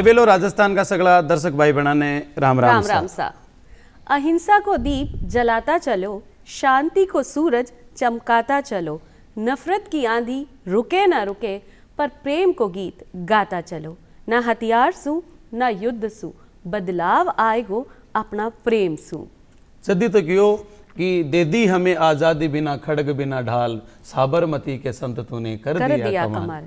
वेलो राजस्थान का सगला दर्शक भाई बनाने राम राम राम सा। अहिंसा को दीप जलाता चलो, शांति को सूरज चमकाता चलो, नफरत की आंधी रुके ना रुके, पर प्रेम को गीत गाता चलो। ना हथियार सू ना युद्ध सू, बदलाव आएगो अपना प्रेम सू। सदी तो क्यों कि दे दी हमें आजादी बिना खड़ग बिना ढाल, साबरमती के संत तूने कर दिया कमाल।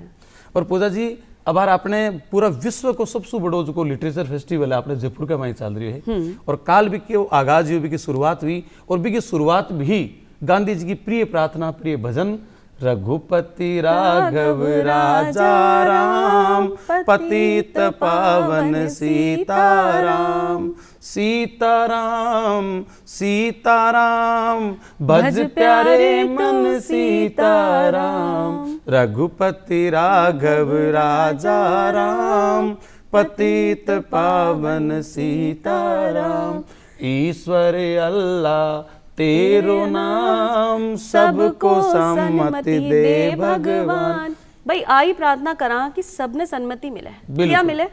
और पूजा जी अब आपने पूरा विश्व को सबसे बड़ो जो लिटरेचर फेस्टिवल है आपने जयपुर का वहीं चल रही है, और काल भी के आगाज हुई, भी की शुरुआत हुई, और भी की शुरुआत भी गांधी जी की प्रिय प्रार्थना प्रिय भजन रघुपति राघव राजा राम, पतित पावन सीताराम, सीताराम सीताराम भज प्यारे मन सीताराम, रघुपति राघव राजा राम, पतित पावन सीताराम, ईश्वर अल्लाह तेरो नाम, सबको सम्मति दे भगवान। भाई आई प्रार्थना करा कि सबने सम्मति मिले, क्या मिले?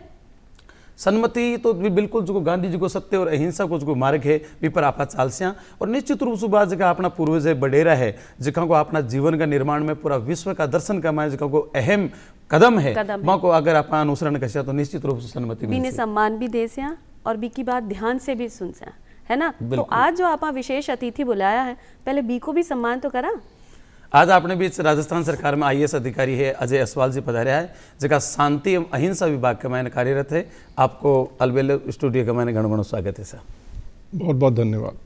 सन्मति तो भी बिल्कुल जो गांधी जी को सत्य और अहिंसा को जो मार्ग है भी पर आपा चालस्या, और निश्चित रूप से बात जगह अपना पूर्वज बडेरा है जिका को अपना जीवन का निर्माण में पूरा विश्व का दर्शन कमाए, जिका को अहम कदम है माँ को अगर आप अनुसरण कर तो निश्चित रूप से सन्मति भी सम्मान भी दे से और बी की बात ध्यान से भी सुन से, है ना। तो आज जो आप विशेष अतिथि बुलाया है, पहले बी को भी सम्मान तो करा। आज आपने बीच राजस्थान सरकार में IAS अधिकारी है अजय असवाल जी पधारे है, जगह शांति एवं अहिंसा विभाग के मैंने कार्यरत है। आपको अलबेले स्टूडियो का मैंने घणो स्वागत है सर। बहुत बहुत धन्यवाद।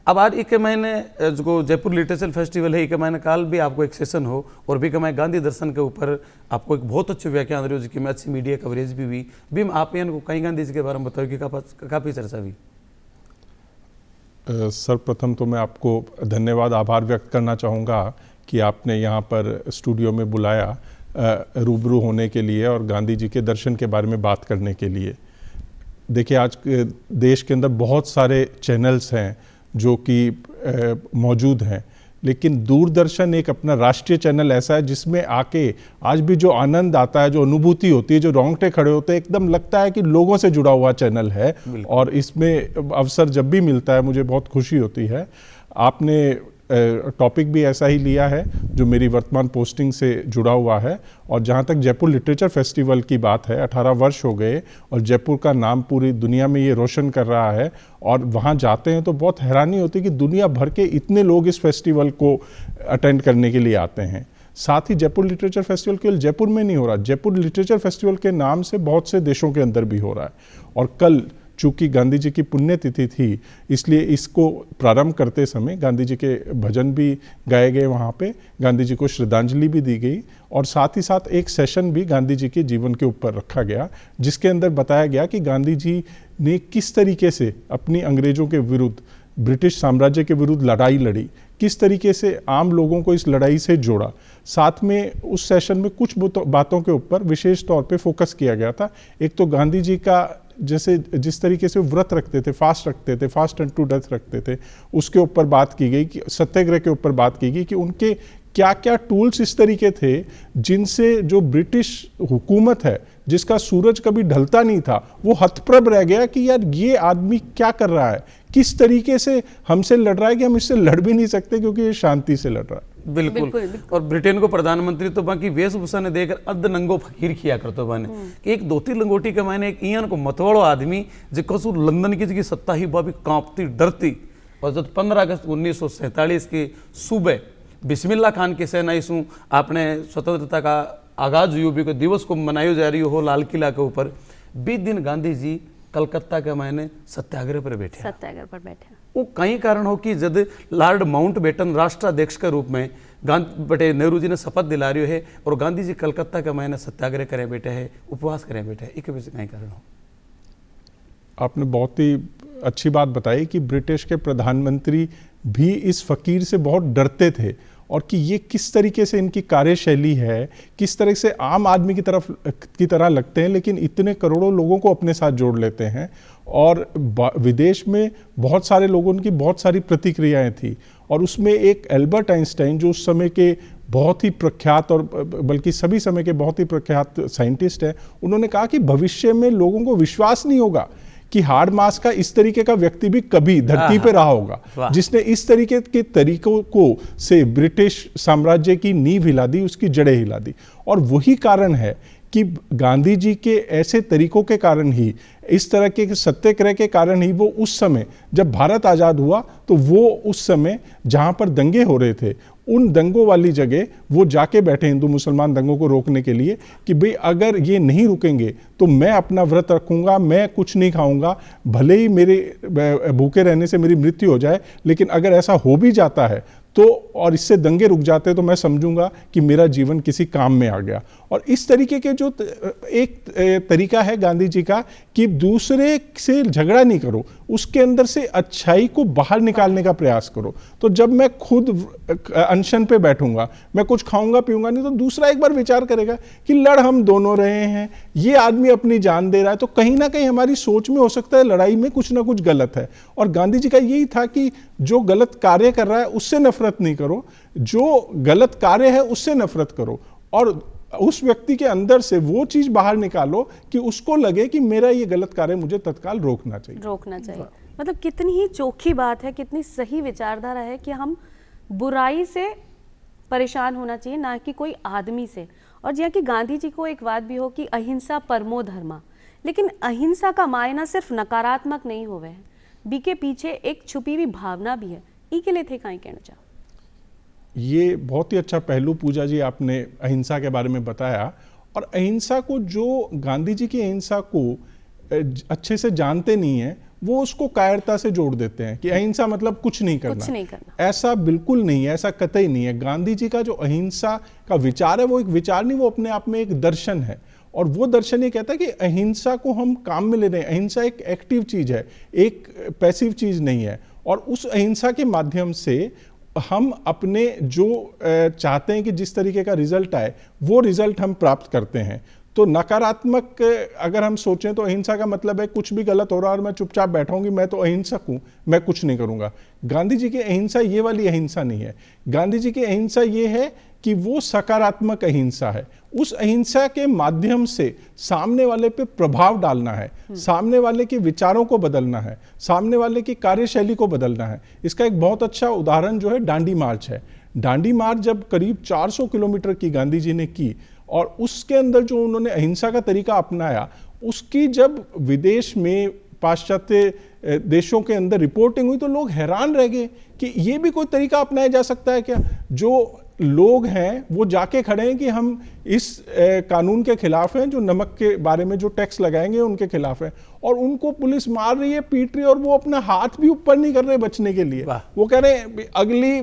अब आज एक महीने जो जयपुर लिटरेचर फेस्टिवल है, एक महीने काल भी आपको एक सेशन हो, और भी मैं गांधी दर्शन के ऊपर आपको एक बहुत अच्छे व्याख्यान रही हो, जिसकी में अच्छी मीडिया कवरेज भी हुई भी। आप को कहीं गांधी जी के बारे में बताओ कि काफ़ी चर्चा हुई। सर्वप्रथम तो मैं आपको धन्यवाद आभार व्यक्त करना चाहूँगा कि आपने यहाँ पर स्टूडियो में बुलाया रूबरू होने के लिए और गांधी जी के दर्शन के बारे में बात करने के लिए। देखिए आज देश के अंदर बहुत सारे चैनल्स हैं जो कि मौजूद हैं, लेकिन दूरदर्शन एक अपना राष्ट्रीय चैनल ऐसा है जिसमें आके आज भी जो आनंद आता है, जो अनुभूति होती है, जो रोंगटे खड़े होते हैं, एकदम लगता है कि लोगों से जुड़ा हुआ चैनल है। और इसमें अवसर जब भी मिलता है मुझे बहुत खुशी होती है। आपने टॉपिक भी ऐसा ही लिया है जो मेरी वर्तमान पोस्टिंग से जुड़ा हुआ है। और जहाँ तक जयपुर लिटरेचर फेस्टिवल की बात है, 18 वर्ष हो गए और जयपुर का नाम पूरी दुनिया में ये रोशन कर रहा है। और वहाँ जाते हैं तो बहुत हैरानी होती है कि दुनिया भर के इतने लोग इस फेस्टिवल को अटेंड करने के लिए आते हैं। साथ ही जयपुर लिटरेचर फेस्टिवल केवल जयपुर में नहीं हो रहा, जयपुर लिटरेचर फेस्टिवल के नाम से बहुत से देशों के अंदर भी हो रहा है। और कल चूँकि गांधी जी की पुण्यतिथि थी, इसलिए इसको प्रारंभ करते समय गांधी जी के भजन भी गाए गए, वहाँ पे गांधी जी को श्रद्धांजलि भी दी गई, और साथ ही साथ एक सेशन भी गांधी जी के जीवन के ऊपर रखा गया, जिसके अंदर बताया गया कि गांधी जी ने किस तरीके से अपनी अंग्रेजों के विरुद्ध, ब्रिटिश साम्राज्य के विरुद्ध लड़ाई लड़ी, किस तरीके से आम लोगों को इस लड़ाई से जोड़ा। साथ में उस सेशन में कुछ बातों के ऊपर विशेष तौर पे फोकस किया गया था। एक तो गांधी जी का जैसे जिस तरीके से व्रत रखते थे, फास्ट एंड टू डेथ रखते थे, उसके ऊपर बात की गई कि सत्याग्रह के ऊपर बात की गई कि उनके क्या क्या टूल्स इस तरीके थे जिनसे जो ब्रिटिश हुकूमत है, जिसका सूरज कभी ढलता नहीं था, वो हतप्रभ रह गया कि यार ये आदमी क्या कर रहा है, किस तरीके से हमसे लड़ रहा है कि हम इससे लड़ भी नहीं सकते क्योंकि ये शांति से लड़ रहा है। बिल्कुल। और ब्रिटेन को प्रधानमंत्री तो बाकी वेशभूषा ने देखकर अद्ध नंगो फकीर किया करते बने कि एक धोती लंगोटी के मैंने एक इयन को मतवाड़ो आदमी जिसको लंदन की सत्ता ही बाबी कांपती डरती। और जब 15 अगस्त 1947 की सुबह बिस्मिल्लाह खान की सेना सु आपने स्वतंत्रता का आगाज हुई को दिवस को मनाई जा रही हो लाल किला के ऊपर, 20 दिन गांधी जी कलकत्ता के मैंने सत्याग्रह पर बैठे। वो कई कारण हो कि जब लॉर्ड माउंटबेटन राष्ट्राध्यक्ष के रूप में बटे नेहरू जी ने शपथ दिला रही है और गांधी जी कलकत्ता के मैंने सत्याग्रह करें बैठे है, उपवास करें बैठे है, एक वजह कई कारण हो। आपने बहुत ही अच्छी बात बताई कि ब्रिटिश के प्रधानमंत्री भी इस फकीर से बहुत डरते थे और कि ये किस तरीके से इनकी कार्यशैली है, किस तरह से आम आदमी की तरह लगते हैं लेकिन इतने करोड़ों लोगों को अपने साथ जोड़ लेते हैं। और विदेश में बहुत सारे लोगों की बहुत सारी प्रतिक्रियाएं थी और उसमें एक एल्बर्ट आइंस्टाइन जो उस समय के बहुत ही प्रख्यात और बल्कि सभी समय के बहुत ही प्रख्यात साइंटिस्ट हैं, उन्होंने कहा कि भविष्य में लोगों को विश्वास नहीं होगा कि हार्ड मास का इस तरीके का व्यक्ति भी कभी धरती पे रहा होगा जिसने इस तरीके के तरीकों को से ब्रिटिश साम्राज्य की नींव हिला दी, उसकी जड़ें हिला दी। और वही कारण है कि गांधी जी के ऐसे तरीकों के कारण ही, इस तरह के सत्याग्रह के कारण ही वो उस समय जब भारत आज़ाद हुआ तो वो उस समय जहाँ पर दंगे हो रहे थे उन दंगों वाली जगह वो जाके बैठे हिंदू मुसलमान दंगों को रोकने के लिए कि भाई अगर ये नहीं रुकेंगे तो मैं अपना व्रत रखूंगा, मैं कुछ नहीं खाऊंगा, भले ही मेरे भूखे रहने से मेरी मृत्यु हो जाए, लेकिन अगर ऐसा हो भी जाता है तो और इससे दंगे रुक जाते तो मैं समझूंगा कि मेरा जीवन किसी काम में आ गया। और इस तरीके के जो एक तरीका है गांधी जी का कि दूसरे से झगड़ा नहीं करो, उसके अंदर से अच्छाई को बाहर निकालने का प्रयास करो। तो जब मैं खुद अनशन पे बैठूंगा, मैं कुछ खाऊंगा पीऊंगा नहीं, तो दूसरा एक बार विचार करेगा कि लड़ हम दोनों रहे हैं, ये आदमी अपनी जान दे रहा है, तो कहीं ना कहीं हमारी सोच में हो सकता है लड़ाई में कुछ ना कुछ गलत है। और गांधी जी का यही था कि जो गलत कार्य कर रहा है उससे नफरत नहीं करो, जो गलत कार्य है उससे नफरत करो और उस व्यक्ति के अंदर से वो चीज बाहर निकालो कि उसको लगे कि मेरा ये गलत कार्य मुझे तत्काल रोकना चाहिए। मतलब कितनी ही चोखी बात है, कितनी सही विचारधारा है कि हम बुराई से परेशान होना चाहिए, ना कि कोई आदमी से। और जहाँ कि गांधी जी को एक बात भी हो कि अहिंसा परमो धर्मा, लेकिन अहिंसा का मायना सिर्फ नकारात्मक नहीं होवे है, बीके पीछे एक छुपी हुई भावना भी है। ई के लिए थे कहीं कहना चाहो? ये बहुत ही अच्छा पहलू पूजा जी आपने अहिंसा के बारे में बताया। और अहिंसा को जो गांधी जी की अहिंसा को अच्छे से जानते नहीं है वो उसको कायरता से जोड़ देते हैं कि अहिंसा मतलब कुछ नहीं करना। ऐसा बिल्कुल नहीं है, ऐसा कतई नहीं है। गांधी जी का जो अहिंसा का विचार है वो एक विचार नहीं, वो अपने आप में एक दर्शन है। और वो दर्शन ये कहता है कि अहिंसा को हम काम में ले रहे हैं। अहिंसा एक एक्टिव चीज है, एक पैसिव चीज नहीं है। और उस अहिंसा के माध्यम से हम अपने जो चाहते हैं कि जिस तरीके का रिजल्ट आए वो रिजल्ट हम प्राप्त करते हैं। तो नकारात्मक अगर हम सोचें तो अहिंसा का मतलब है कुछ भी गलत हो रहा है और मैं चुपचाप बैठाऊंगी, मैं तो अहिंसक हूं, मैं कुछ नहीं करूंगा। गांधी जी की अहिंसा ये वाली अहिंसा नहीं है। गांधी जी की अहिंसा ये है कि वो सकारात्मक अहिंसा है। उस अहिंसा के माध्यम से सामने वाले पे प्रभाव डालना है, सामने वाले के विचारों को बदलना है, सामने वाले की कार्यशैली को बदलना है। इसका एक बहुत अच्छा उदाहरण जो है दांडी मार्च है। दांडी मार्च जब करीब 400 किलोमीटर की गांधी जी ने की और उसके अंदर जो उन्होंने अहिंसा का तरीका अपनाया, उसकी जब विदेश में पाश्चात्य देशों के अंदर रिपोर्टिंग हुई तो लोग हैरान रह गए कि ये भी कोई तरीका अपनाया जा सकता है क्या। जो लोग हैं वो जाके खड़े हैं कि हम इस कानून के खिलाफ हैं, जो नमक के बारे में जो टैक्स लगाएंगे उनके खिलाफ है, और उनको पुलिस मार रही है, पीट रही है, और वो अपना हाथ भी ऊपर नहीं कर रहे बचने के लिए। वो कह रहे हैं अगली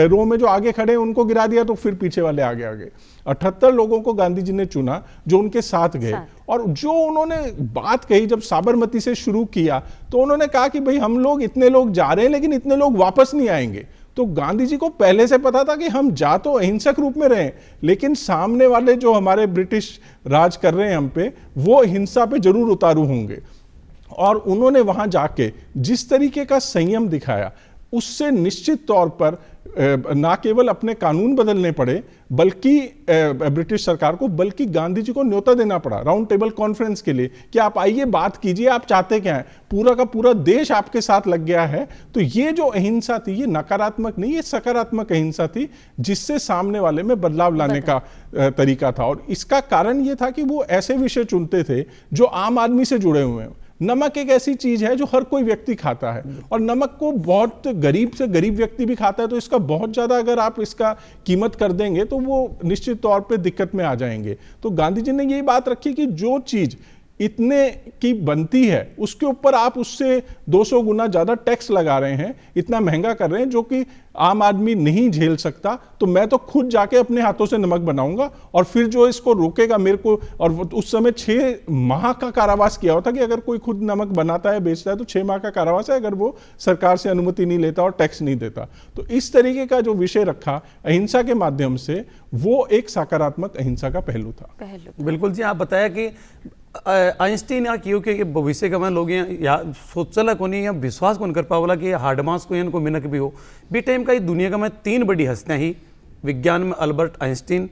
रो में जो आगे खड़े हैं उनको गिरा दिया तो फिर पीछे वाले आगे आगे। 78 लोगों को गांधी जी ने चुना जो उनके साथ गए। और जो उन्होंने बात कही जब साबरमती से शुरू किया तो उन्होंने कहा कि भाई हम लोग इतने लोग जा रहे हैं लेकिन इतने लोग वापस नहीं आएंगे। तो गांधी जी को पहले से पता था कि हम जा तो अहिंसक रूप में रहे, लेकिन सामने वाले जो हमारे ब्रिटिश राज कर रहे हैं हम पे, वो हिंसा पे जरूर उतारू होंगे। और उन्होंने वहां जाके जिस तरीके का संयम दिखाया, उससे निश्चित तौर पर ना केवल अपने कानून बदलने पड़े बल्कि ब्रिटिश सरकार को, बल्कि गांधी जी को न्योता देना पड़ा राउंड टेबल कॉन्फ्रेंस के लिए कि आप आइए, बात कीजिए, आप चाहते क्या हैं। पूरा का पूरा देश आपके साथ लग गया है। तो ये जो अहिंसा थी ये नकारात्मक नहीं, ये सकारात्मक अहिंसा थी जिससे सामने वाले में बदलाव लाने का तरीका था। और इसका कारण ये था कि वो ऐसे विषय चुनते थे जो आम आदमी से जुड़े हुए हैं। नमक एक ऐसी चीज है जो हर कोई व्यक्ति खाता है, और नमक को बहुत गरीब से गरीब व्यक्ति भी खाता है। तो इसका बहुत ज्यादा अगर आप इसका कीमत कर देंगे तो वो निश्चित तौर पे दिक्कत में आ जाएंगे। तो गांधी जी ने यही बात रखी कि जो चीज इतने की बनती है उसके ऊपर आप उससे 200 गुना ज्यादा टैक्स लगा रहे हैं, इतना महंगा कर रहे हैं जो कि आम आदमी नहीं झेल सकता। तो मैं तो खुद जाके अपने हाथों से नमक बनाऊंगा और फिर जो इसको रोकेगा मेरे को। और उस समय 6 माह का कारावास किया होता कि अगर कोई खुद नमक बनाता है बेचता है तो 6 माह का कारावास है अगर वो सरकार से अनुमति नहीं लेता और टैक्स नहीं देता। तो इस तरीके का जो विषय रखा अहिंसा के माध्यम से, वो एक सकारात्मक अहिंसा का पहलू था। बिल्कुल जी, आप बताया कि आइंस्टीन या क्यों के भविष्य का मैं लोग या सोचला को नहीं या विश्वास कौन कर पावला कि हार्ड मास को इनको मिनक भी हो बी टाइम का दुनिया का मैं 3 बड़ी हस्तियां ही विज्ञान में अल्बर्ट आइंस्टीन,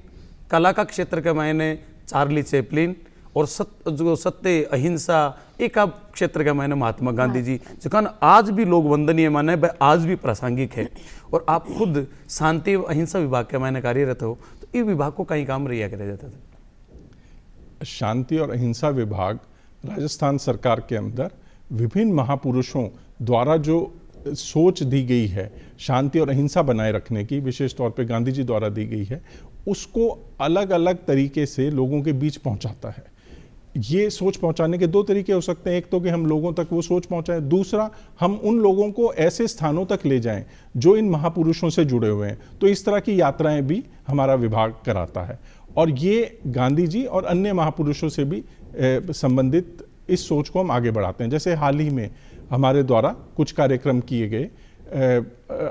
कला का क्षेत्र के मायने चार्ली चैपलिन, और जो सत्य अहिंसा एक आप क्षेत्र के मायने महात्मा गांधी जी, जो कारण आज भी लोग वंदनीय माने, वह आज भी प्रासंगिक है। और आप खुद शांति व अहिंसा विभाग के मायने कार्यरत हो, तो ये विभाग को कहीं काम रिया करे जाता था? शांति और अहिंसा विभाग राजस्थान सरकार के अंदर विभिन्न महापुरुषों द्वारा जो सोच दी गई है शांति और अहिंसा बनाए रखने की, विशेष तौर पे गांधी जी द्वारा दी गई है, उसको अलग अलग तरीके से लोगों के बीच पहुंचाता है। ये सोच पहुंचाने के दो तरीके हो सकते हैं, एक तो कि हम लोगों तक वो सोच पहुंचाएं, दूसरा हम उन लोगों को ऐसे स्थानों तक ले जाएं जो इन महापुरुषों से जुड़े हुए हैं। तो इस तरह की यात्राएं भी हमारा विभाग कराता है, और ये गांधी जी और अन्य महापुरुषों से भी संबंधित इस सोच को हम आगे बढ़ाते हैं। जैसे हाल ही में हमारे द्वारा कुछ कार्यक्रम किए गए,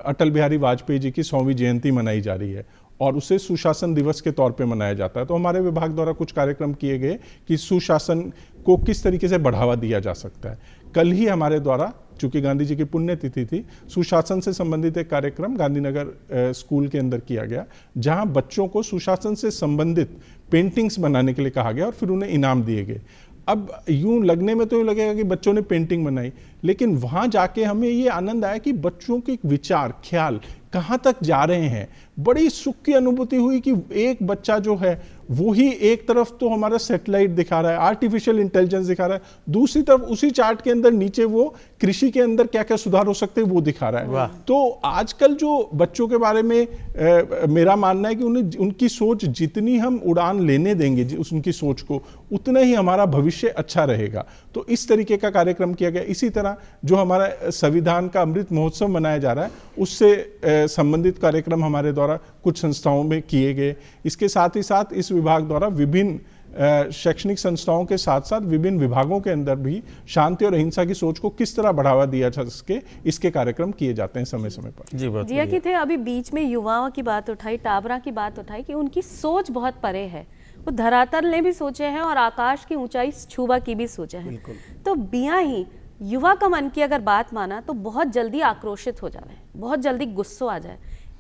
अटल बिहारी वाजपेयी जी की 100वीं जयंती मनाई जा रही है और उसे सुशासन दिवस के तौर पे मनाया जाता है। तो हमारे विभाग द्वारा कुछ कार्यक्रम किए गए कि सुशासन को किस तरीके से बढ़ावा दिया जा सकता है। कल ही हमारे द्वारा, चूंकि गांधी जी की पुण्यतिथि थी, सुशासन से संबंधित एक कार्यक्रम गांधीनगर स्कूल के अंदर किया गया, जहां बच्चों को सुशासन से संबंधित पेंटिंग्स बनाने के लिए कहा गया और फिर उन्हें इनाम दिए गए। अब यूं लगने में तो यूं लगेगा कि बच्चों ने पेंटिंग बनाई, लेकिन वहां जाके हमें ये आनंद आया कि बच्चों के विचार ख्याल कहाँ तक जा रहे हैं। बड़ी सुख की अनुभूति हुई कि एक बच्चा जो है वो ही एक तरफ तो हमारा सैटेलाइट दिखा रहा है, आर्टिफिशियल इंटेलिजेंस दिखा रहा है, दूसरी तरफ उसी चार्ट के अंदर नीचे वो कृषि के अंदर क्या क्या सुधार हो सकते हैं वो दिखा रहा है। तो आजकल जो बच्चों के बारे में मेरा मानना है कि उन्हें उनकी सोच जितनी हम उड़ान लेने देंगे उनकी सोच को, उतना ही हमारा भविष्य अच्छा रहेगा। तो इस तरीके का कार्यक्रम किया गया। इसी तरह जो हमारा संविधान का अमृत महोत्सव मनाया जा रहा है, उससे संबंधित कार्यक्रम हमारे द्वारा कुछ संस्थाओं में किए गए। इसके साथ ही साथ इस विभाग द्वारा विभिन्न शैक्षणिक संस्थाओं के साथ साथ विभिन्न विभागों के अंदर भी शांति और अहिंसा की सोच को किस तरह बढ़ावा दिया जा सके, इसके कार्यक्रम किए जाते हैं समय समय पर। जी कि थे अभी बीच में युवाओं की बात उठाई, टाबरा की बात उठाई कि उनकी सोच बहुत परे है, वो धरातल ने भी सोचे हैं और आकाश की ऊंचाई छूबा की भी सोचे हैं। तो बिया ही युवा का मन की अगर बात माना तो बहुत जल्दी आक्रोशित हो जाए, बहुत जल्दी गुस्सो आ जाए।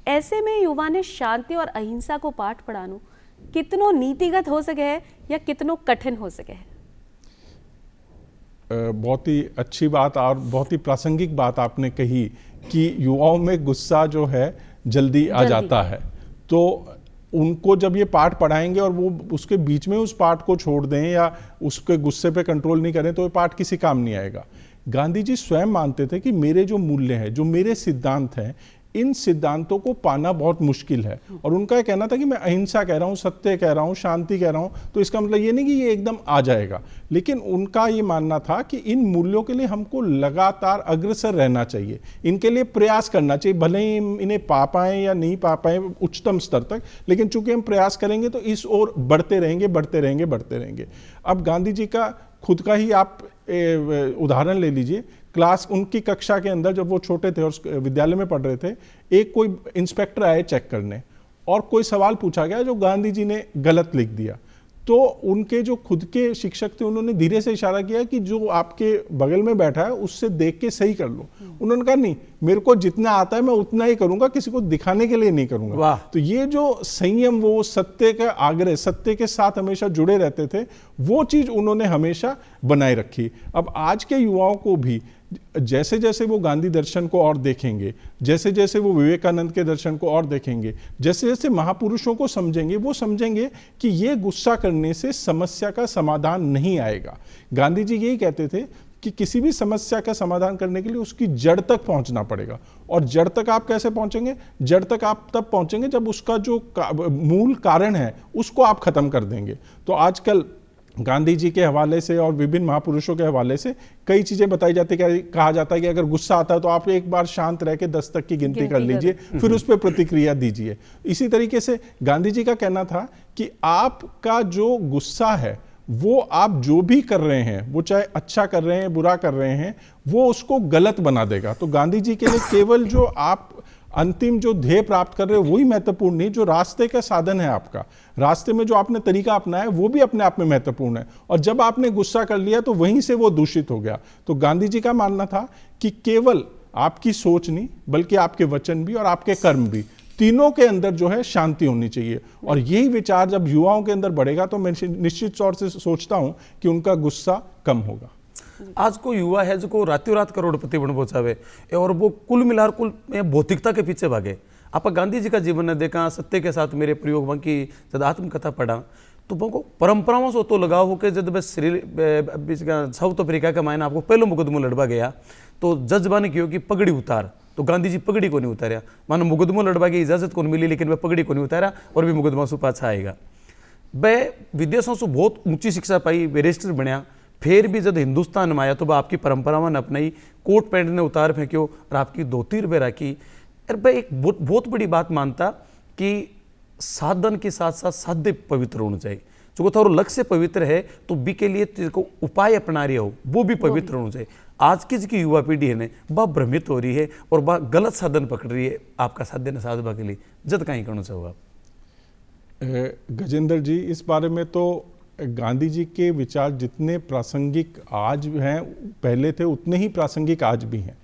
ऐसे में युवा ने शांति और अहिंसा को पाठ पढ़ानो कितनो नीतिगत हो सके है या कितनो कठिन हो सके है? बहुत ही अच्छी बात और बहुत ही प्रासंगिक बात आपने कही कि युवाओं में गुस्सा जो है जल्दी आ जाता है। तो उनको जब ये पाठ पढ़ाएंगे और वो उसके बीच में उस पाठ को छोड़ दें या उसके गुस्से पे कंट्रोल नहीं करें तो ये पाठ किसी काम नहीं आएगा। गांधी जी स्वयं मानते थे कि मेरे जो मूल्य हैं, जो मेरे सिद्धांत हैं, इन सिद्धांतों को पाना बहुत मुश्किल है। और उनका ये कहना था कि मैं अहिंसा कह रहा हूँ, सत्य कह रहा हूँ, शांति कह रहा हूँ, तो इसका मतलब ये नहीं कि ये एकदम आ जाएगा। लेकिन उनका ये मानना था कि इन मूल्यों के लिए हमको लगातार अग्रसर रहना चाहिए, इनके लिए प्रयास करना चाहिए, भले ही इन्हें पा पाएं या नहीं पा पाएं उच्चतम स्तर तक, लेकिन चूंकि हम प्रयास करेंगे तो इस ओर बढ़ते रहेंगे बढ़ते रहेंगे बढ़ते रहेंगे। अब गांधी जी का खुद का ही आप उदाहरण ले लीजिए। क्लास उनकी कक्षा के अंदर जब वो छोटे थे और विद्यालय में पढ़ रहे थे, एक कोई इंस्पेक्टर आए चेक करने और कोई सवाल पूछा गया जो गांधी जी ने गलत लिख दिया। तो उनके जो खुद के शिक्षक थे उन्होंने धीरे से इशारा किया कि जो आपके बगल में बैठा है उससे देख के सही कर लो। उन्होंने कहा नहीं, मेरे को जितना आता है मैं उतना ही करूंगा, किसी को दिखाने के लिए नहीं करूंगा। तो ये जो संयम, वो सत्य का आग्रह, सत्य के साथ हमेशा जुड़े रहते थे, वो चीज उन्होंने हमेशा बनाए रखी। अब आज के युवाओं को भी जैसे जैसे वो गांधी दर्शन को और देखेंगे, जैसे जैसे वो विवेकानंद के दर्शन को और देखेंगे, जैसे जैसे महापुरुषों को समझेंगे, वो समझेंगे कि ये गुस्सा करने से समस्या का समाधान नहीं आएगा। गांधी जी यही कहते थे कि किसी भी समस्या का समाधान करने के लिए उसकी जड़ तक पहुंचना पड़ेगा। और जड़ तक आप कैसे पहुंचेंगे? जड़ तक आप तब पहुंचेंगे जब उसका जो मूल कारण है उसको आप खत्म कर देंगे। तो आजकल गांधी जी के हवाले से और विभिन्न महापुरुषों के हवाले से कई चीजें बताई जाती है। कहा जाता है कि अगर गुस्सा आता है तो आप एक बार शांत रह के 10 तक की गिनती कर लीजिए, फिर उस पर प्रतिक्रिया दीजिए। इसी तरीके से गांधी जी का कहना था कि आपका जो गुस्सा है वो आप जो भी कर रहे हैं, वो चाहे अच्छा कर रहे हैं बुरा कर रहे हैं, वो उसको गलत बना देगा। तो गांधी जी के लिए केवल जो आप अंतिम जो ध्येय प्राप्त कर रहे हो वही महत्वपूर्ण नहीं, जो रास्ते का साधन है आपका, रास्ते में जो आपने तरीका अपनाया वो भी अपने आप में महत्वपूर्ण है। और जब आपने गुस्सा कर लिया तो वहीं से वो दूषित हो गया। तो गांधी जी का मानना था कि केवल आपकी सोच नहीं बल्कि आपके वचन भी और आपके कर्म भी तीनों के अंदर जो है शांति होनी चाहिए। और यही विचार जब युवाओं के अंदर बढ़ेगा तो मैं निश्चित तौर से सोचता हूं कि उनका गुस्सा कम होगा। आज को युवा है जो रातों रात करोड़पति बन पहुंचावे और वो कुल मिलाकर कुल भौतिकता के पीछे भागे। आप गांधी जी का जीवन ने देखा, सत्य के साथ मेरे प्रयोग वहाँ की जब आत्मकथा पढ़ा तो वो परंपराओं से तो लगाव होकर जब साउथ अफ्रीका का मायने आपको पहलो मुकदमा लड़वा गया तो जज ने कहो कि पगड़ी उतार, तो गांधी जी पगड़ी को नहीं उतारा। मानो मुकदमा लड़वा की इजाजत को नहीं मिली लेकिन वह पगड़ी को नहीं उतारा और भी मुकदमा सु पाछा आएगा। वह विदेशों से बहुत ऊंची शिक्षा पाई, बैरिस्टर बनया, फिर भी जब हिंदुस्तान में आया तो वह आपकी परंपराओं ने अपनाई, कोट पैंट ने उतार फेंक्यो और आपकी धोती रुपये रखी। और वह एक बहुत बड़ी बात मानता कि साधन के साथ साथ साध्य पवित्र होना चाहिए। जो थारो लक्ष्य पवित्र है तो बी के लिए तेरे को उपाय अपना रही हो वो भी पवित्र होना चाहिए। आज की जो युवा पीढ़ी है ना वह भ्रमित हो रही है और वह गलत साधन पकड़ रही है। आपका साध्य न साधवा के लिए जद कहीं करना चाहो आप? गजेंद्र जी, इस बारे में तो गांधी जी के विचार जितने प्रासंगिक आज हैं पहले थे उतने ही प्रासंगिक आज भी हैं,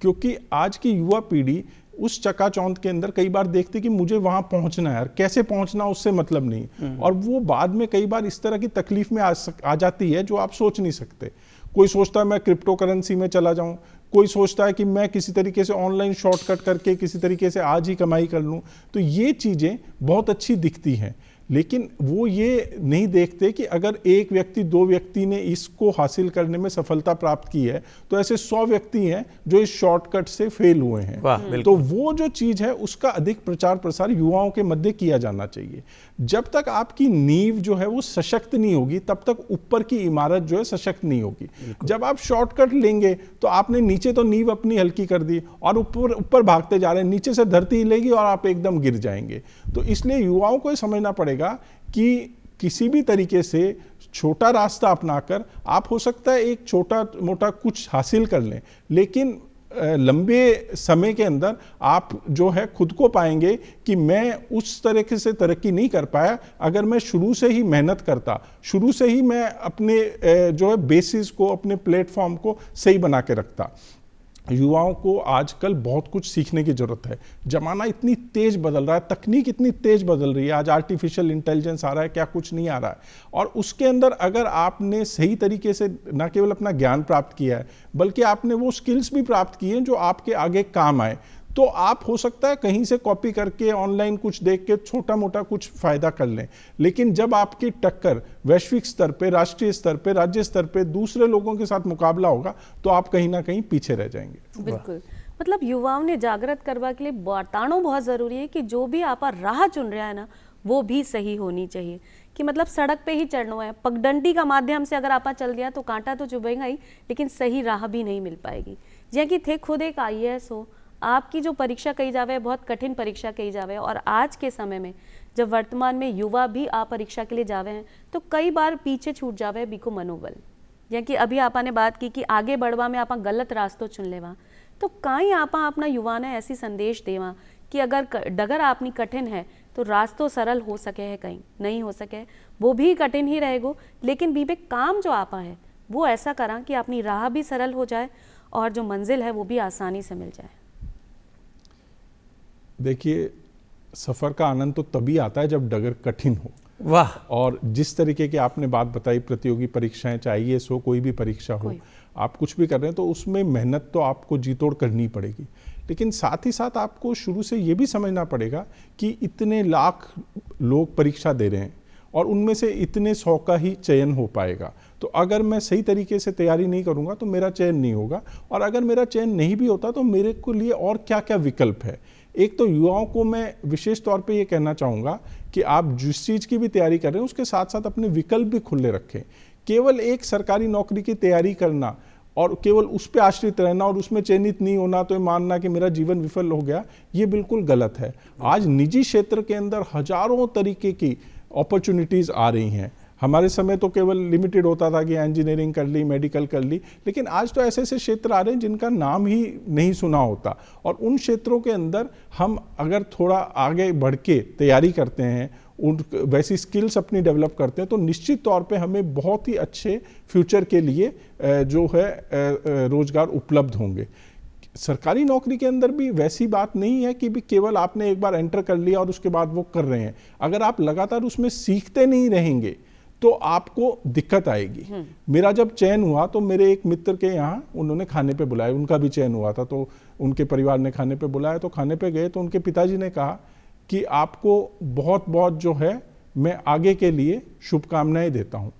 क्योंकि आज की युवा पीढ़ी उस चकाचौंध के अंदर कई बार देखते कि मुझे वहां पहुंचना है और कैसे पहुंचना उससे मतलब नहीं, और वो बाद में कई बार इस तरह की तकलीफ में आ जाती है जो आप सोच नहीं सकते। कोई सोचता है मैं क्रिप्टो करेंसी में चला जाऊं, कोई सोचता है कि मैं किसी तरीके से ऑनलाइन शॉर्टकट करके किसी तरीके से आज ही कमाई कर लूं। तो ये चीजें बहुत अच्छी दिखती हैं, लेकिन वो ये नहीं देखते कि अगर एक व्यक्ति 2 व्यक्ति ने इसको हासिल करने में सफलता प्राप्त की है तो ऐसे 100 व्यक्ति हैं जो इस शॉर्टकट से फेल हुए हैं। तो वो जो चीज है उसका अधिक प्रचार प्रसार युवाओं के मध्य किया जाना चाहिए। जब तक आपकी नींव जो है वो सशक्त नहीं होगी तब तक ऊपर की इमारत जो है सशक्त नहीं होगी। जब आप शॉर्टकट लेंगे तो आपने नीचे तो नींव अपनी हल्की कर दी और ऊपर भागते जा रहे हैं, नीचे से धरती हिलेगी और आप एकदम गिर जाएंगे। तो इसलिए युवाओं को समझना पड़ेगा कि किसी भी तरीके से छोटा रास्ता अपनाकर आप हो सकता है एक छोटा मोटा कुछ हासिल कर लें, लेकिन लंबे समय के अंदर आप जो है खुद को पाएंगे कि मैं उस तरीके से तरक्की नहीं कर पाया अगर मैं शुरू से ही मेहनत करता, शुरू से ही मैं अपने जो है बेसिस को, अपने प्लेटफॉर्म को सही बना के रखता। युवाओं को आजकल बहुत कुछ सीखने की जरूरत है। जमाना इतनी तेज बदल रहा है, तकनीक इतनी तेज बदल रही है, आज आर्टिफिशियल इंटेलिजेंस आ रहा है, क्या कुछ नहीं आ रहा है। और उसके अंदर अगर आपने सही तरीके से न केवल अपना ज्ञान प्राप्त किया है बल्कि आपने वो स्किल्स भी प्राप्त किए हैं जो आपके आगे काम आए, तो आप हो सकता है कहीं से कॉपी करके ऑनलाइन कुछ देख के छोटा मोटा कुछ फायदा कर लें। लेकिन जब आपकी टक्कर वैश्विक स्तर पे, राष्ट्रीय स्तर पे, राज्य स्तर पे दूसरे लोगों के साथ मुकाबला होगा तो आप कहीं ना कहीं पीछे रह जाएंगे। बिल्कुल, मतलब युवाओं ने जागृत करवा के लिए बताना बहुत ज़रूरी है कि जो भी आप राह चुन रहा है ना वो भी सही होनी चाहिए। कि मतलब सड़क पे ही चढ़ना है, पगडंडी का माध्यम से अगर आप चल दिया तो कांटा तो चुभेगा ही, लेकिन सही राह भी नहीं मिल पाएगी। जैसे कि थे खुद एक IAS हो, आपकी जो परीक्षा कही जावे बहुत कठिन परीक्षा कही जावे, और आज के समय में जब वर्तमान में युवा भी आ परीक्षा के लिए जावे हैं तो कई बार पीछे छूट जावे बीको मनोबल। या कि अभी आपा ने बात की कि आगे बढ़वा में आपा गलत रास्तों चुन लेवा, तो कहीं आपा अपना युवा ने ऐसी संदेश देवा कि अगर डगर आपनी कठिन है तो रास्तों सरल हो सके है, कहीं नहीं हो सके वो भी कठिन ही रहेगो, लेकिन बीबे काम जो आपा है वो ऐसा करा कि अपनी राह भी सरल हो जाए और जो मंजिल है वो भी आसानी से मिल जाए। देखिए, सफर का आनंद तो तभी आता है जब डगर कठिन हो। वाह। और जिस तरीके की आपने बात बताई, प्रतियोगी परीक्षाएं, चाहे IAS हो, कोई भी परीक्षा हो, आप कुछ भी कर रहे हैं तो उसमें मेहनत तो आपको जी तोड़ करनी पड़ेगी, लेकिन साथ ही साथ आपको शुरू से ये भी समझना पड़ेगा कि इतने लाख लोग परीक्षा दे रहे हैं और उनमें से इतने 100 का ही चयन हो पाएगा। तो अगर मैं सही तरीके से तैयारी नहीं करूंगा तो मेरा चयन नहीं होगा, और अगर मेरा चयन नहीं भी होता तो मेरे को लिए और क्या क्या विकल्प है। एक तो युवाओं को मैं विशेष तौर पे ये कहना चाहूँगा कि आप जिस चीज़ की भी तैयारी कर रहे हैं उसके साथ साथ अपने विकल्प भी खुले रखें। केवल एक सरकारी नौकरी की तैयारी करना और केवल उस पर आश्रित रहना और उसमें चयनित नहीं होना तो ये मानना कि मेरा जीवन विफल हो गया, ये बिल्कुल गलत है। आज निजी क्षेत्र के अंदर हजारों तरीके की अपॉर्चुनिटीज़ आ रही हैं। हमारे समय तो केवल लिमिटेड होता था कि इंजीनियरिंग कर ली, मेडिकल कर ली, लेकिन आज तो ऐसे ऐसे क्षेत्र आ रहे हैं जिनका नाम ही नहीं सुना होता, और उन क्षेत्रों के अंदर हम अगर थोड़ा आगे बढ़ के तैयारी करते हैं, उन वैसी स्किल्स अपनी डेवलप करते हैं तो निश्चित तौर पे हमें बहुत ही अच्छे फ्यूचर के लिए जो है रोजगार उपलब्ध होंगे। सरकारी नौकरी के अंदर भी वैसी बात नहीं है कि भी केवल आपने एक बार एंटर कर लिया और उसके बाद वो कर रहे हैं। अगर आप लगातार उसमें सीखते नहीं रहेंगे तो आपको दिक्कत आएगी। मेरा जब चयन हुआ तो मेरे एक मित्र के यहाँ उन्होंने खाने पे बुलाया, उनका भी चयन हुआ था, तो उनके परिवार ने खाने पे बुलाया। तो खाने पे गए तो उनके पिताजी ने कहा कि आपको बहुत बहुत जो है मैं आगे के लिए शुभकामनाएं देता हूं।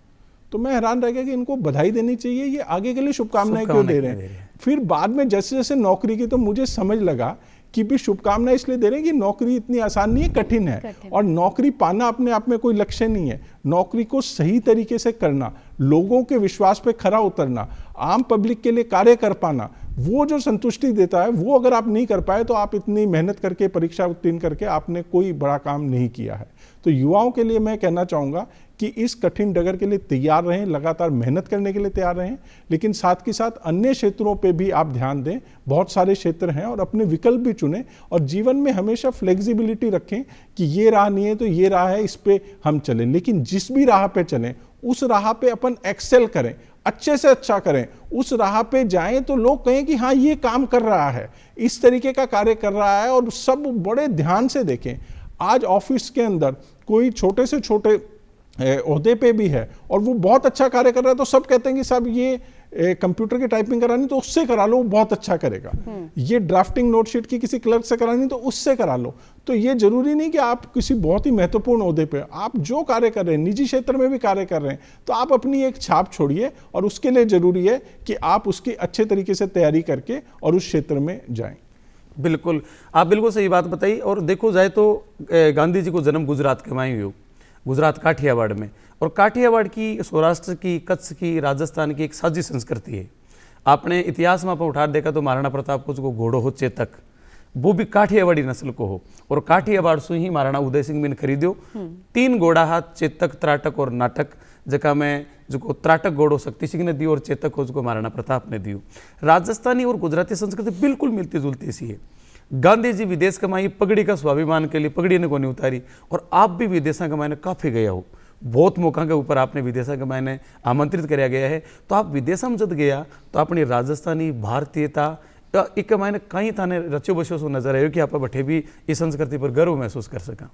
तो मैं हैरान रह गया कि इनको बधाई देनी चाहिए, ये आगे के लिए शुभकामनाएं क्यों दे रहे हैं। फिर बाद में जैसे जैसे नौकरी की तो मुझे समझ लगा कि भी शुभकामनाएं इसलिए दे रहे हैं कि नौकरी इतनी आसान नहीं है, कठिन है। और नौकरी पाना अपने आप में कोई लक्ष्य नहीं है। नौकरी को सही तरीके से करना, लोगों के विश्वास पे खरा उतरना, आम पब्लिक के लिए कार्य कर पाना, वो जो संतुष्टि देता है, वो अगर आप नहीं कर पाए तो आप इतनी मेहनत करके परीक्षा उत्तीर्ण करके आपने कोई बड़ा काम नहीं किया है। तो युवाओं के लिए मैं कहना चाहूँगा कि इस कठिन डगर के लिए तैयार रहें, लगातार मेहनत करने के लिए तैयार रहें, लेकिन साथ के साथ अन्य क्षेत्रों पे भी आप ध्यान दें। बहुत सारे क्षेत्र हैं और अपने विकल्प भी चुनें और जीवन में हमेशा फ्लेक्सिबिलिटी रखें कि ये राह नहीं है तो ये राह है, इस पे हम चलें। लेकिन जिस भी राह पे चलें उस राह पे अपन एक्सेल करें, अच्छे से अच्छा करें। उस राह पे जाएं तो लोग कहें कि हाँ ये काम कर रहा है, इस तरीके का कार्य कर रहा है, और सब बड़े ध्यान से देखें। आज ऑफिस के अंदर कोई छोटे से छोटे ओहदे पे भी है और वो बहुत अच्छा कार्य कर रहा है तो सब कहते हैं कि साहब ये कंप्यूटर की टाइपिंग करानी तो उससे करा लो, वो बहुत अच्छा करेगा। ये ड्राफ्टिंग नोटशीट की किसी क्लर्क से करानी तो उससे करा लो। तो ये जरूरी नहीं कि आप किसी बहुत ही महत्वपूर्ण ओहदे पे, आप जो कार्य कर रहे हैं, निजी क्षेत्र में भी कार्य कर रहे हैं, तो आप अपनी एक छाप छोड़िए और उसके लिए जरूरी है कि आप उसकी अच्छे तरीके से तैयारी करके और उस क्षेत्र में जाएं। बिल्कुल, आप बिल्कुल सही बात बताई। और देखो जाए तो गांधी जी को जन्म गुजरात के वहीं हुआ, गुजरात काठियावाड़ में। और काठियावाड़ की, सौराष्ट्र की, कच्छ की, राजस्थान की एक साझी संस्कृति है। आपने इतिहास में आप उठा देखा तो महाराणा प्रताप को जो घोड़ो हो चेतक, वो भी काठियावाड़ी नस्ल को हो। और काठियावाड़ से ही महाराणा उदय सिंह ने खरीदो 3 घोड़ा हाथ, चेतक, त्राटक और नाटक, जगह में जो त्राटक घोड़ो शक्ति सिंह ने दी और चेतक को जो महाराणा प्रताप ने दियो। राजस्थानी और गुजराती संस्कृति बिल्कुल मिलती जुलती सी है। गांधी जी विदेश कमाई, पगड़ी का स्वाभिमान के लिए पगड़ी ने को नहीं उतारी। और आप भी विदेशा कमाने काफ़ी गया हो, बहुत मौका के ऊपर आपने विदेशा कमाने आमंत्रित कराया गया है। तो आप विदेशा में जब गया तो अपनी राजस्थानी भारतीयता एक मैंने कहीं थाने रचो बसो सो नजर आयो कि आप बठे भी इस संस्कृति पर गर्व महसूस कर सका।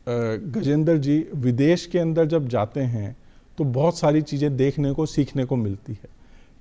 गजेंद्र जी, विदेश के अंदर जब जाते हैं तो बहुत सारी चीज़ें देखने को, सीखने को मिलती है,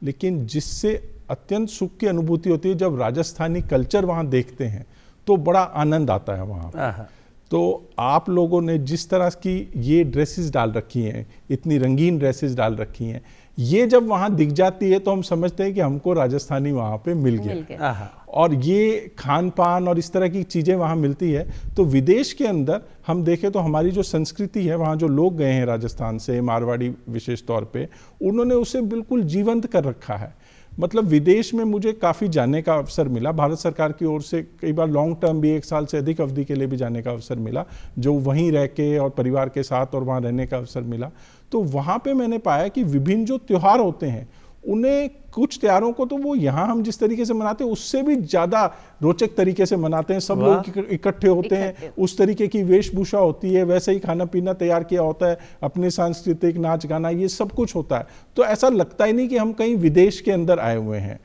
लेकिन जिससे अत्यंत सुख की अनुभूति होती है जब राजस्थानी कल्चर वहाँ देखते हैं तो बड़ा आनंद आता है वहाँ। तो आप लोगों ने जिस तरह की ये ड्रेसेस डाल रखी हैं, इतनी रंगीन ड्रेसेस डाल रखी हैं, ये जब वहाँ दिख जाती है तो हम समझते हैं कि हमको राजस्थानी वहाँ पे मिल गया। और ये खान पान और इस तरह की चीज़ें वहाँ मिलती है। तो विदेश के अंदर हम देखें तो हमारी जो संस्कृति है, वहाँ जो लोग गए हैं राजस्थान से, मारवाड़ी विशेष तौर पे, उन्होंने उसे बिल्कुल जीवंत कर रखा है। मतलब विदेश में मुझे काफ़ी जाने का अवसर मिला, भारत सरकार की ओर से कई बार लॉन्ग टर्म भी 1 साल से अधिक अवधि के लिए भी जाने का अवसर मिला, जो वहीं रह के और परिवार के साथ और वहाँ रहने का अवसर मिला। तो वहाँ पे मैंने पाया कि विभिन्न जो त्यौहार होते हैं, उन्हें कुछ त्योहारों को तो वो यहाँ हम जिस तरीके से मनाते हैं उससे भी ज़्यादा रोचक तरीके से मनाते हैं। सब लोग इकट्ठे होते हैं, उस तरीके की वेशभूषा होती है, वैसे ही खाना पीना तैयार किया होता है, अपने सांस्कृतिक नाच गाना ये सब कुछ होता है। तो ऐसा लगता ही नहीं कि हम कहीं विदेश के अंदर आए हुए हैं।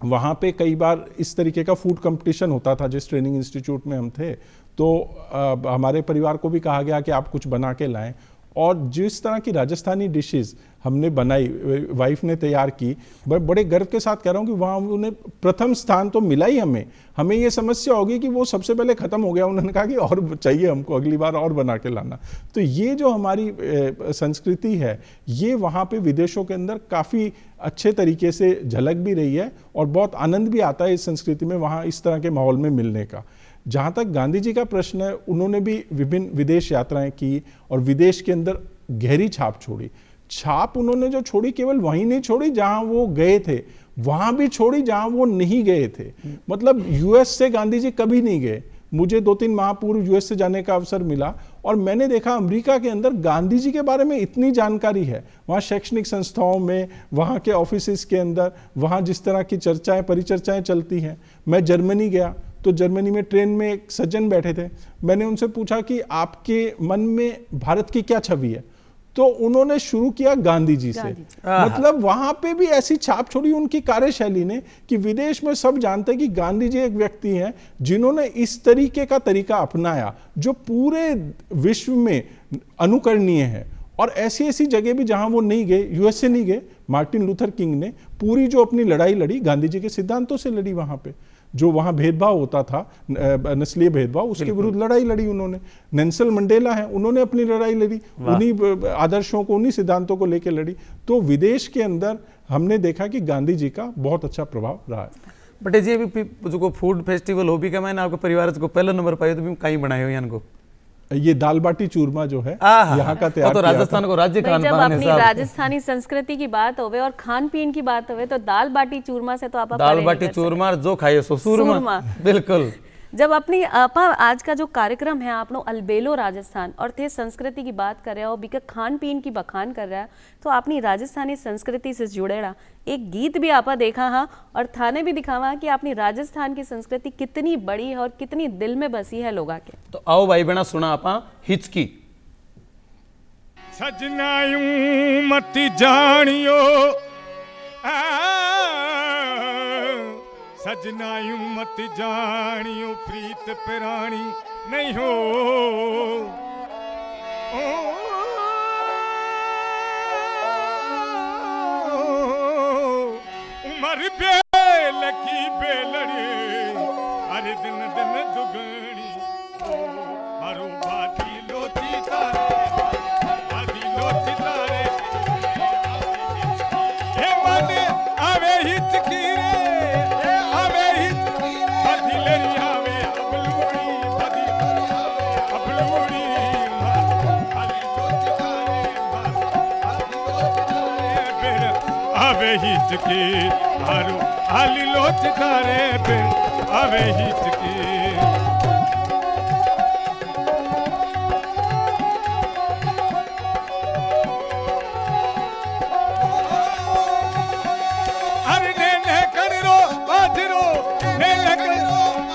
वहाँ पे कई बार इस तरीके का फूड कंपटीशन होता था जिस ट्रेनिंग इंस्टीट्यूट में हम थे, तो हमारे परिवार को भी कहा गया कि आप कुछ बना के लाएं। और जिस तरह की राजस्थानी डिशेस हमने बनाई, वाइफ ने तैयार की, बड़े गर्व के साथ कह रहा हूँ कि वहाँ उन्हें प्रथम स्थान तो मिला ही। हमें ये समस्या होगी कि वो सबसे पहले ख़त्म हो गया। उन्होंने कहा कि और चाहिए हमको, अगली बार और बना के लाना। तो ये जो हमारी संस्कृति है, ये वहाँ पे विदेशों के अंदर काफ़ी अच्छे तरीके से झलक भी रही है और बहुत आनंद भी आता है इस संस्कृति में, वहाँ इस तरह के माहौल में मिलने का। जहाँ तक गांधी जी का प्रश्न है, उन्होंने भी विभिन्न विदेश यात्राएं की और विदेश के अंदर गहरी छाप छोड़ी। छाप उन्होंने जो छोड़ी, केवल वहीं नहीं छोड़ी जहाँ वो गए थे, वहाँ भी छोड़ी जहाँ वो नहीं गए थे। मतलब यूएस से गांधी जी कभी नहीं गए। मुझे 2-3 माह पूर्व यूएस से जाने का अवसर मिला और मैंने देखा अमेरिका के अंदर गांधी जी के बारे में इतनी जानकारी है। वहाँ शैक्षणिक संस्थाओं में, वहाँ के ऑफिसेस के अंदर, वहाँ जिस तरह की चर्चाएं, परिचर्चाएं चलती हैं। मैं जर्मनी गया तो जर्मनी में ट्रेन में एक सज्जन बैठे थे। मैंने उनसे पूछा कि आपके मन में भारत की क्या छवि है? तो उन्होंने शुरू किया गांधी जी से। मतलब वहां पे भी ऐसी छाप छोड़ी उनकी कार्यशैली ने कि विदेश में सब जानते हैं कि गांधी जी एक व्यक्ति हैं जिन्होंने इस तरीके का तरीका अपनाया जो पूरे विश्व में अनुकरणीय है। और ऐसी ऐसी जगह भी जहां वो नहीं गए, यूएसए नहीं गए, मार्टिन लूथर किंग ने पूरी जो अपनी लड़ाई लड़ी गांधी जी के सिद्धांतों से लड़ी। वहां पे जो वहां भेदभाव होता था, नस्लीय भेदभाव, उसके विरुद्ध लड़ाई लड़ी उन्होंने। नेल्सन मंडेला है, उन्होंने अपनी लड़ाई लड़ी, उन्हीं आदर्शों को, उन्हीं सिद्धांतों को लेकर लड़ी। तो विदेश के अंदर हमने देखा कि गांधी जी का बहुत अच्छा प्रभाव रहा है। बटे जी अभी जो फूड फेस्टिवल हो भी का मैंने आपको परिवार को पहला नंबर पाया तो भी कहीं बनाए हो यान को ये दाल बाटी चूरमा जो है यहाँ का तैयार तो राजस्थान को राज्य खान जब अपनी राजस्थानी संस्कृति की बात होवे और खान पीन की बात होवे तो दाल बाटी चूरमा से तो आप दाल बाटी चूरमा जो खाए सो सूरमा बिल्कुल। जब अपनी आपा आज का जो कार्यक्रम है आप लोग अलबेलो राजस्थान और थे संस्कृति की बात कर रहे हो, बिका खान पीन की बखान कर रहा है, तो अपनी राजस्थानी संस्कृति से जुड़ेड़ा एक गीत भी आपा देखा हाँ और थाने भी दिखावा कि अपनी राजस्थान की संस्कृति कितनी बड़ी है और कितनी दिल में बसी है लोगा के। तो आओ भाई बहना सुना आपा हिचकी। सजनायूं मत जानियो सजनायूं मत जानियो प्रीत प्राणी नहीं हो उमर बेल की बेलड़ी अरे दिन दिन दुगनी मारो बाती लोती तारे बाती लोती तारे हे माने आवे हिचकी हिचकी हारू हाली लोच तारे पे आवे हिचकी। अरे ने करो बाजरो ने करो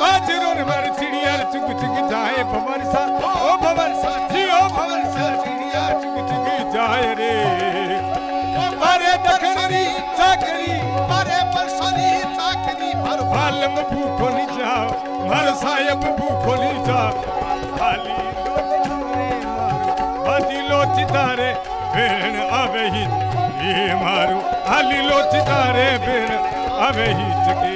बाजरो ने मार चिड़िया चुग चुग जाए भवर सा ओ भवर सा जी ओ भवर सा चिड़िया चुग चुग जाए रे मारे दखनी चाकरी मारे परसोनी चाकरी मारो बालम भूखो नहीं जाओ मारो साहब भूखो नहीं जाओ खाली बाती लोची तारे बेन आवे ही ये मारो खाली लोची तारे बेन आवे ही चकी।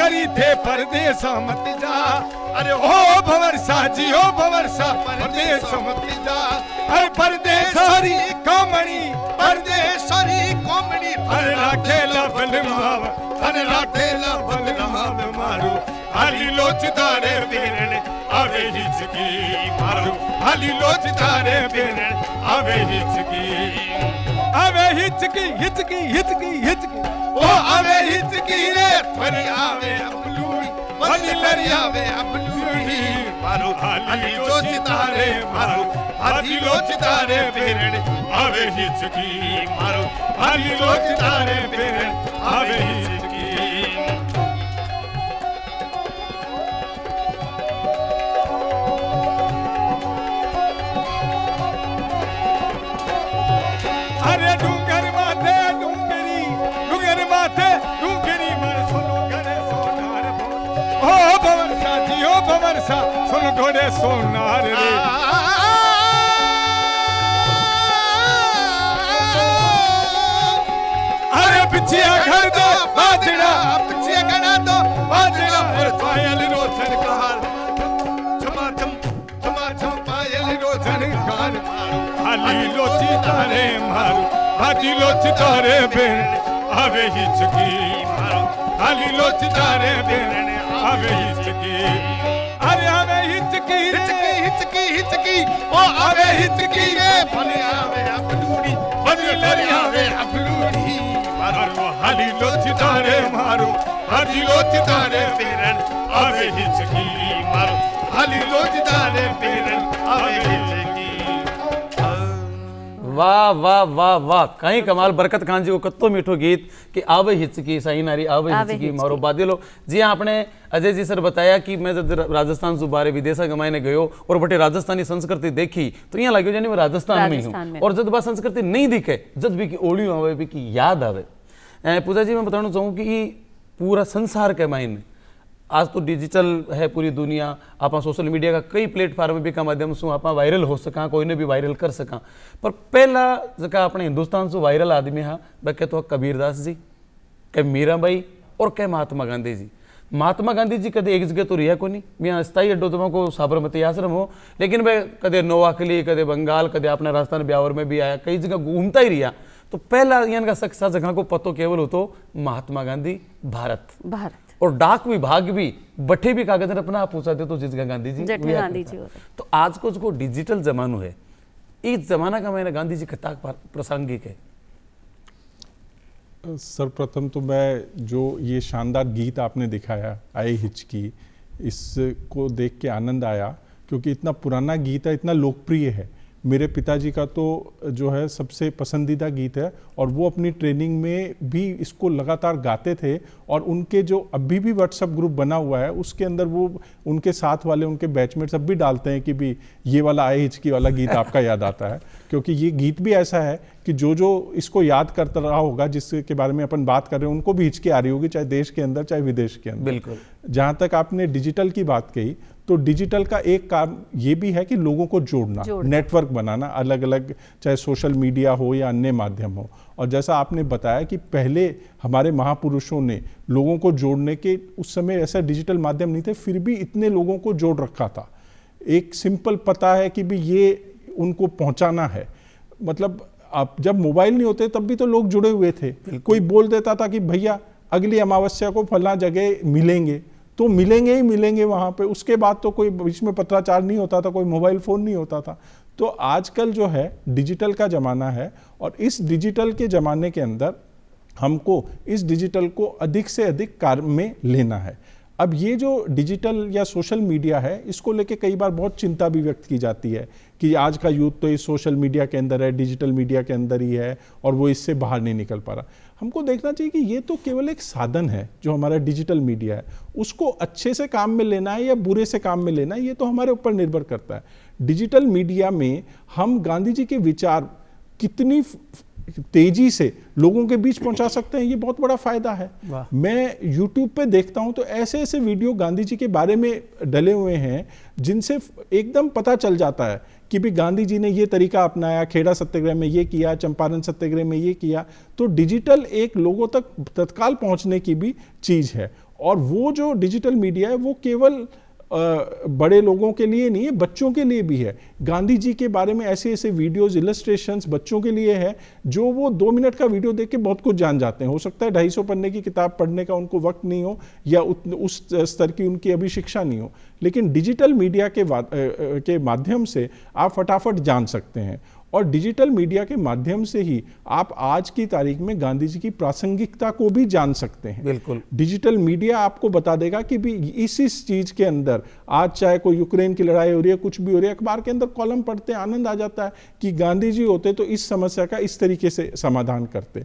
करी थे परदेस मत जा अरे ओ भवर साजी ओ भवर सा परदेस मत जा अरे परदेसरी कोमणी अरे राखेला बलमाव अरे राखेला बलमाव मारू हाली लोचदारे बेरन आवे हिचकी मारू हाली लोचदारे बेरन आवे हिचकी हिचकी हिचकी हिचकी ओ आवे हिचकी रे फरी आवे अपलूड़ी फरी लरी आवे अपलूड़ी मारो हाली लोचदारे मारो हाली लोचदारे बेरन आवे हिचकी मारो हाली लोचदारे बेरन आवे हिचकी। अरे डूंगर माथे डूंगरी मन सुनो गरे सोनार ओ भवर सा जी ओ भवर सा सुन गोरे सोनार रे अरे पिछिया घर दो बाजरा पिछिया गड़ा दो बाजरा और पायल रोशन कार छमा पायल रोशन कार हाली लोची तारे मारू हाली लोची तारे बेन आवे हिचकी मारो हाली लोचदारे बेरन आवे हिचकी अरे आवे हिचकी हिचकी हिचकी हिचकी ओ आवे हिचकी रे भले आवे अपलूड़ी भले लरी आवे अपलूड़ी मारो हाली लोचदारे मारो हाली लोचदारे पेरन आवे हिचकी मारो हाली लोचदारे पेरन आवे हिचकी। वाह वाह वाह वाह, कहीं कमाल। बरकत खान जी को कत्तो मीठो गीत कि आवे हिचकी साई नारी आवे हिचकी मारो बादलो। जी हाँ, आपने अजय जी सर बताया कि मैं जब राजस्थान से बारे विदेशा गमाने गयो और बटे राजस्थानी संस्कृति देखी तो यहाँ लगे जानी मैं राजस्थान में हूँ। और जब बात संस्कृति नहीं दिखे, जब भी की ओलियों आवे भी की याद आवे। पूजा जी मैं बताना चाहूँ कि पूरा संसार के मायने आज तो डिजिटल है पूरी दुनिया, आप सोशल मीडिया का कई प्लेटफॉर्म भी का माध्यम से आप वायरल हो सका, कोई ने भी वायरल कर सका। पर पहला जगह अपने हिंदुस्तान से वायरल आदमी हाँ वह तो कबीरदास जी, के मीराबाई और के महात्मा गांधी जी। महात्मा गांधी जी कदे एक जगह तो रिया को नहीं, मैं स्थायी अड्डो तो को साबरमती आश्रम हो, लेकिन वह कदे नोवाखली, कदे बंगाल, कदे अपने राजस्थान ब्यावर में भी आया, कई जगह घूमता ही रिया। तो पहला इनका सक्सा जगह को पतो केवल हो तो महात्मा गांधी भारत और डाक विभाग भी बठे भी कागज अपना पूछा दे तो जिसका गांधी जी तो आज को जो डिजिटल जमानो है, इस जमाना का मैंने गांधी जी कथा प्रासंगिक है। सर्वप्रथम तो मैं जो ये शानदार गीत आपने दिखाया आए हिचकी, इसको देख के आनंद आया क्योंकि इतना पुराना गीत है, इतना लोकप्रिय है। मेरे पिताजी का तो जो है सबसे पसंदीदा गीत है और वो अपनी ट्रेनिंग में भी इसको लगातार गाते थे। और उनके जो अभी भी व्हाट्सएप ग्रुप बना हुआ है उसके अंदर वो उनके साथ वाले उनके बैचमेट्स अब भी डालते हैं कि भी ये वाला आए हिचकी वाला गीत आपका याद आता है, क्योंकि ये गीत भी ऐसा है कि जो इसको याद करता रहा होगा, जिसके बारे में अपन बात कर रहे हैं, उनको भी हिचकी आ रही होगी, चाहे देश के अंदर चाहे विदेश के अंदर। बिल्कुल। जहाँ तक आपने डिजिटल की बात कही तो डिजिटल का एक काम ये भी है कि लोगों को जोड़ना, नेटवर्क बनाना, अलग अलग चाहे सोशल मीडिया हो या अन्य माध्यम हो। और जैसा आपने बताया कि पहले हमारे महापुरुषों ने लोगों को जोड़ने के, उस समय ऐसा डिजिटल माध्यम नहीं थे, फिर भी इतने लोगों को जोड़ रखा था। एक सिंपल पता है कि भी ये उनको पहुंचाना है। मतलब आप जब मोबाइल नहीं होते तब भी तो लोग जुड़े हुए थे। कोई बोल देता था कि भैया अगली अमावस्या को फला जगह मिलेंगे, तो मिलेंगे ही मिलेंगे वहाँ पे। उसके बाद तो कोई बीच में पत्राचार नहीं होता था, कोई मोबाइल फ़ोन नहीं होता था। तो आजकल जो है डिजिटल का ज़माना है और इस डिजिटल के ज़माने के अंदर हमको इस डिजिटल को अधिक से अधिक कार्य में लेना है। अब ये जो डिजिटल या सोशल मीडिया है, इसको लेके कई बार बहुत चिंता भी व्यक्त की जाती है कि आज का यूथ तो इस सोशल मीडिया के अंदर है, डिजिटल मीडिया के अंदर ही है और वो इससे बाहर नहीं निकल पा रहा। हमको देखना चाहिए कि ये तो केवल एक साधन है जो हमारा डिजिटल मीडिया है, उसको अच्छे से काम में लेना है या बुरे से काम में लेना है, ये तो हमारे ऊपर निर्भर करता है। डिजिटल मीडिया में हम गांधी जी के विचार कितनी तेजी से लोगों के बीच पहुंचा सकते हैं, ये बहुत बड़ा फायदा है। मैं YouTube पे देखता हूं तो ऐसे ऐसे वीडियो गांधी जी के बारे में डले हुए हैं जिनसे एकदम पता चल जाता है कि भी गांधी जी ने ये तरीका अपनाया, खेड़ा सत्याग्रह में ये किया, चंपारण सत्याग्रह में ये किया। तो डिजिटल एक लोगों तक तत्काल पहुंचने की भी चीज है। और वो जो डिजिटल मीडिया है वो केवल बड़े लोगों के लिए नहीं है, बच्चों के लिए भी है। गांधी जी के बारे में ऐसे ऐसे वीडियोस, इलस्ट्रेशंस बच्चों के लिए है जो वो 2 मिनट का वीडियो देख के बहुत कुछ जान जाते हैं। हो सकता है 250 पन्ने की किताब पढ़ने का उनको वक्त नहीं हो या उस स्तर की उनकी अभी शिक्षा नहीं हो, लेकिन डिजिटल मीडिया के माध्यम से आप फटाफट जान सकते हैं। और डिजिटल मीडिया के माध्यम से ही आप आज की तारीख में गांधी जी की प्रासंगिकता को भी जान सकते हैं। बिल्कुल। डिजिटल मीडिया आपको बता देगा कि भी इस चीज के अंदर आज चाहे कोई यूक्रेन की लड़ाई हो रही है, कुछ भी हो रही है, अखबार के अंदर कॉलम पढ़ते आनंद आ जाता है कि गांधी जी होते तो इस समस्या का इस तरीके से समाधान करते।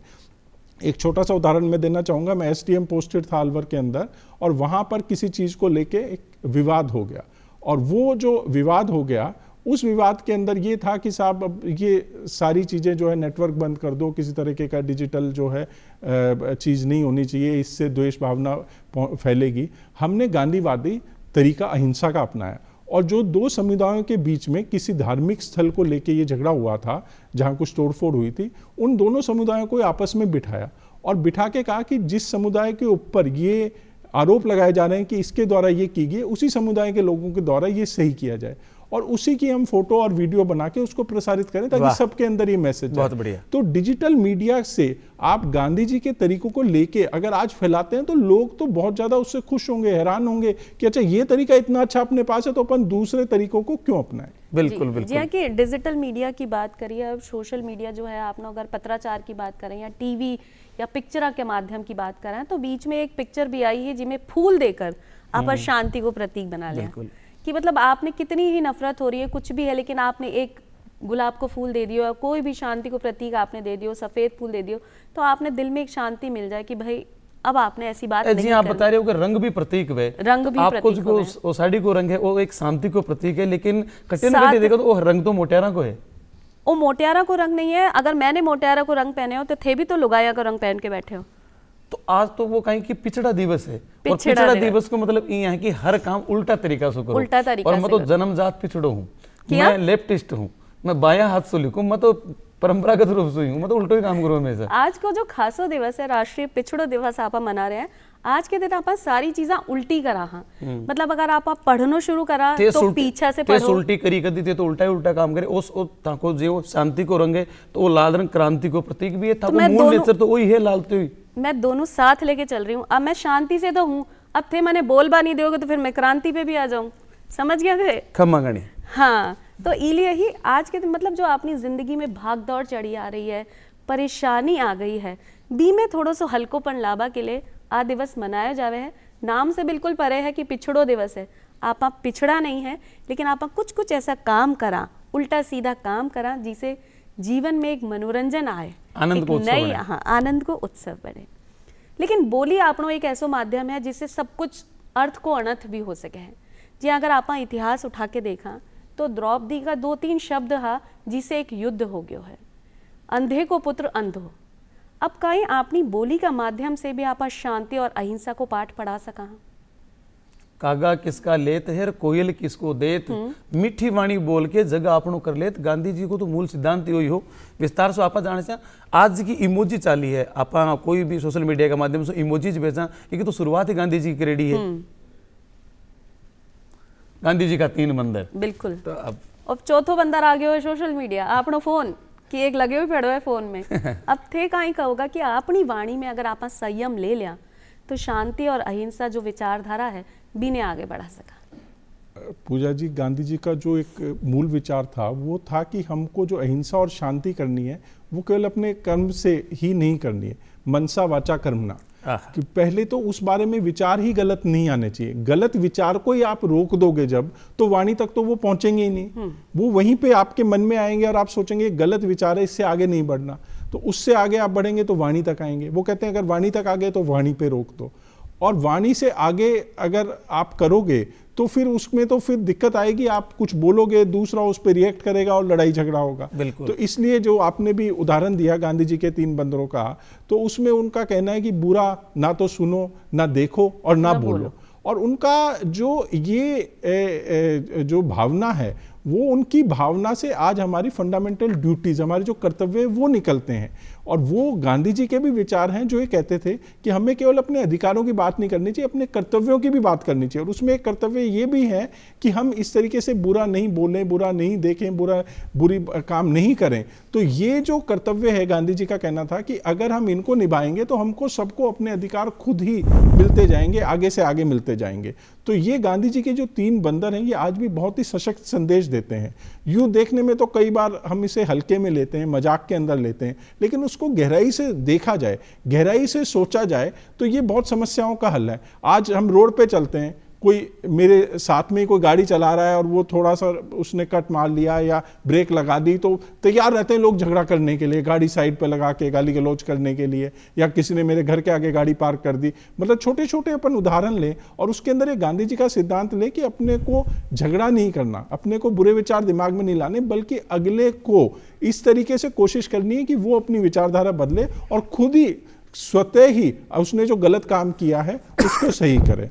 एक छोटा सा उदाहरण मैं देना चाहूँगा। मैं STM पोस्टेड था अलवर के अंदर और वहाँ पर किसी चीज़ को लेके एक विवाद हो गया। और वो जो विवाद हो गया, उस विवाद के अंदर ये था कि साहब अब ये सारी चीज़ें जो है नेटवर्क बंद कर दो, किसी तरीके का डिजिटल जो है चीज़ नहीं होनी चाहिए, इससे द्वेष भावना फैलेगी। हमने गांधीवादी तरीका अहिंसा का अपनाया और जो 2 समुदायों के बीच में किसी धार्मिक स्थल को लेके ये झगड़ा हुआ था, जहाँ कुछ तोड़फोड़ हुई थी, उन दोनों समुदायों को आपस में बिठाया और बिठा के कहा कि जिस समुदाय के ऊपर ये आरोप लगाए जा रहे हैं कि इसके द्वारा ये की गई, उसी समुदाय के लोगों के द्वारा ये सही किया जाए और उसी की हम फोटो और वीडियो बना के उसको प्रसारित करें ताकि सबके अंदर ये मैसेज बहुत बढ़िया। तो डिजिटल मीडिया से आप गांधी जी के तरीकों को लेके अगर आज फैलाते हैं तो लोग तो बहुत ज्यादा उससे खुश होंगे, हैरान होंगे कि अच्छा ये तरीका इतना अच्छा अपने पास है तो अपन दूसरे तरीकों को क्यों अपनाएं। बिल्कुल जी बिल्कुल। हाँ, कि डिजिटल मीडिया की बात करिए, अब सोशल मीडिया जो है, आपने अगर पत्राचार की बात करें या टीवी या पिक्चर के माध्यम की बात करें, तो बीच में एक पिक्चर भी आई है जिसमें फूल देकर आप शांति को प्रतीक बना लिया, कि मतलब आपने कितनी ही नफरत हो रही है, कुछ भी है, लेकिन आपने एक गुलाब को फूल दे दियो या कोई भी शांति को प्रतीक आपने दे दियो, सफेद फूल दे दियो, तो आपने दिल में एक शांति मिल जाए कि भाई अब आपने ऐसी बात नहीं जी आप बता रहे हो कि रंग भी प्रतीक है, रंग भी आपको प्रतीक जो वो साड़ी को रंग है वो एक शांति को प्रतीक है, लेकिन कटे न कटे देखो तो वो रंग तो मोटियारा को है। वो मोटियारा को रंग नहीं है। अगर मैंने मोटियारा को रंग पहने हो तो थे भी तो लुगाया का रंग पहन के बैठे हो। तो आज तो वो कहीं की पिछड़ा दिवस है, और पिछड़ा दिवस को मतलब ये है कि हर काम उल्टा तरीका से करो, उल्टा तरीका और मैं तो जन्मजात पिछड़ो हूँ, मैं लेफ्टिस्ट हूँ, मैं बायां हाथ से लिखूं, मैं तो परंपरागत रूप से हूँ, मैं तो उल्टो ही काम करूँ हमेशा। आज को जो खासो दिवस है, राष्ट्रीय पिछड़ो दिवस आप मना रहे हैं, आज के दिन आप सारी चीजा उल्टी करा हाँ, मतलब अगर आप पढ़नो शुरू करा तो पीछे से पढ़ो, उल्टी करी कर दी तो उल्टा ही उल्टा काम करे, उस ताको जो शांति को रंगे तो वो लाल रंग क्रांति को प्रतीक भी है, था मूल नेचर तो वही है लाल तो ही। मैं दोनों साथ लेके चल रही हूँ। अब मैं शांति से तो हूँ, अब थे मैंने बोल बानी दोगे तो फिर मैं क्रांति पे भी आ जाऊँ, समझ गया थे खम्मा गणी। हाँ, तो इलिए ही आज के दिन मतलब जो अपनी जिंदगी में भाग दौड़ चढ़ी आ रही है, परेशानी आ गई है, बी में थोड़ा सा हल्कोपन लाभा के लिए आ दिवस मनाया जावे है। नाम से बिल्कुल परे है कि पिछड़ो दिवस है, आप पिछड़ा नहीं है, लेकिन आप कुछ कुछ ऐसा काम करा, उल्टा सीधा काम करा जिसे जीवन में एक मनोरंजन आए, आनंद को नई आनंद को उत्सव बने। लेकिन बोली आपनो एक ऐसा माध्यम है जिससे सब कुछ अर्थ को अनर्थ भी हो सके है। जी अगर आप इतिहास उठा के देखा तो द्रौपदी का 2-3 शब्द हा जिसे एक युद्ध हो गयो है, अंधे को पुत्र अंधो। अब कहीं आपनी बोली का माध्यम से भी आप शांति और अहिंसा को पाठ पढ़ा सका। कागा किसका लेत है, कोयल किसको देत, मीठी वाणी बोल के जगह आपनो कर लेत। गांधी जी को तो मूल सिद्धांत यही हो, विस्तार से आप जाने से आज की इमोजी चाली है, आप कोई भी सोशल मीडिया के माध्यम से इमोजीज भेजा, ये तो शुरुआत ही गांधी जी की करेडी है। गांधी जी का 3 बंदर, बिल्कुल। तो अब चौथो बंदर आ गयो है सोशल मीडिया, आपनो फोन कि एक लगे हुए पड़ो है फोन में। अब थे कहीं का होगा कि अपनी वाणी में अगर आप संयम ले लिया तो शांति और अहिंसा जो विचारधारा है बिने आगे बढ़ा सका। पूजा जी, गांधी जी का जो एक मूल विचार था वो था कि हमको जो अहिंसा और शांति करनी है वो केवल अपने कर्म से ही नहीं करनी है, मनसा वाचा कर्मणा, कि पहले तो उस बारे में विचार ही गलत नहीं आने चाहिए। गलत विचार को ही आप रोक दोगे जब, तो वाणी तक तो वो पहुंचेंगे ही नहीं, वो वहीं पे आपके मन में आएंगे और आप सोचेंगे गलत विचार है, इससे आगे नहीं बढ़ना, तो उससे आगे आप बढ़ेंगे तो वाणी तक आएंगे। वो कहते हैं अगर वाणी तक आ गए तो वाणी पे रोक दो, और वाणी से आगे अगर आप करोगे तो फिर उसमें तो फिर दिक्कत आएगी, आप कुछ बोलोगे दूसरा उस पर रिएक्ट करेगा और लड़ाई झगड़ा होगा। तो इसलिए जो आपने भी उदाहरण दिया गांधी जी के 3 बंदरों का, तो उसमें उनका कहना है कि बुरा ना तो सुनो, ना देखो और ना बोलो। और उनका जो ये जो भावना है वो उनकी भावना से आज हमारी फंडामेंटल ड्यूटीज, हमारे जो कर्तव्य हैं वो निकलते हैं। और वो गांधी जी के भी विचार हैं जो ये कहते थे कि हमें केवल अपने अधिकारों की बात नहीं करनी चाहिए, अपने कर्तव्यों की भी बात करनी चाहिए। और उसमें एक कर्तव्य ये भी है कि हम इस तरीके से बुरा नहीं बोलें, बुरा नहीं देखें, बुरी काम नहीं करें। तो ये जो कर्तव्य है, गांधी जी का कहना था कि अगर हम इनको निभाएंगे तो हमको सबको अपने अधिकार खुद ही मिलते जाएंगे, आगे से आगे मिलते जाएंगे। तो ये गांधी जी के जो 3 बंदर हैं ये आज भी बहुत ही सशक्त संदेश देते हैं। यूं देखने में तो कई बार हम इसे हल्के में लेते हैं, मजाक के अंदर लेते हैं, लेकिन उसको गहराई से देखा जाए, गहराई से सोचा जाए तो ये बहुत समस्याओं का हल है। आज हम रोड पे चलते हैं, कोई मेरे साथ में कोई गाड़ी चला रहा है और वो थोड़ा सा उसने कट मार लिया या ब्रेक लगा दी तो तैयार रहते हैं लोग झगड़ा करने के लिए, गाड़ी साइड पे लगा के गाली गलौज करने के लिए, या किसी ने मेरे घर के आगे गाड़ी पार्क कर दी। मतलब छोटे छोटे अपन उदाहरण लें और उसके अंदर एक गांधी जी का सिद्धांत लें कि अपने को झगड़ा नहीं करना, अपने को बुरे विचार दिमाग में नहीं लाने, बल्कि अगले को इस तरीके से कोशिश करनी है कि वो अपनी विचारधारा बदले और खुद ही स्वतः ही उसने जो गलत काम किया है उसको सही करे।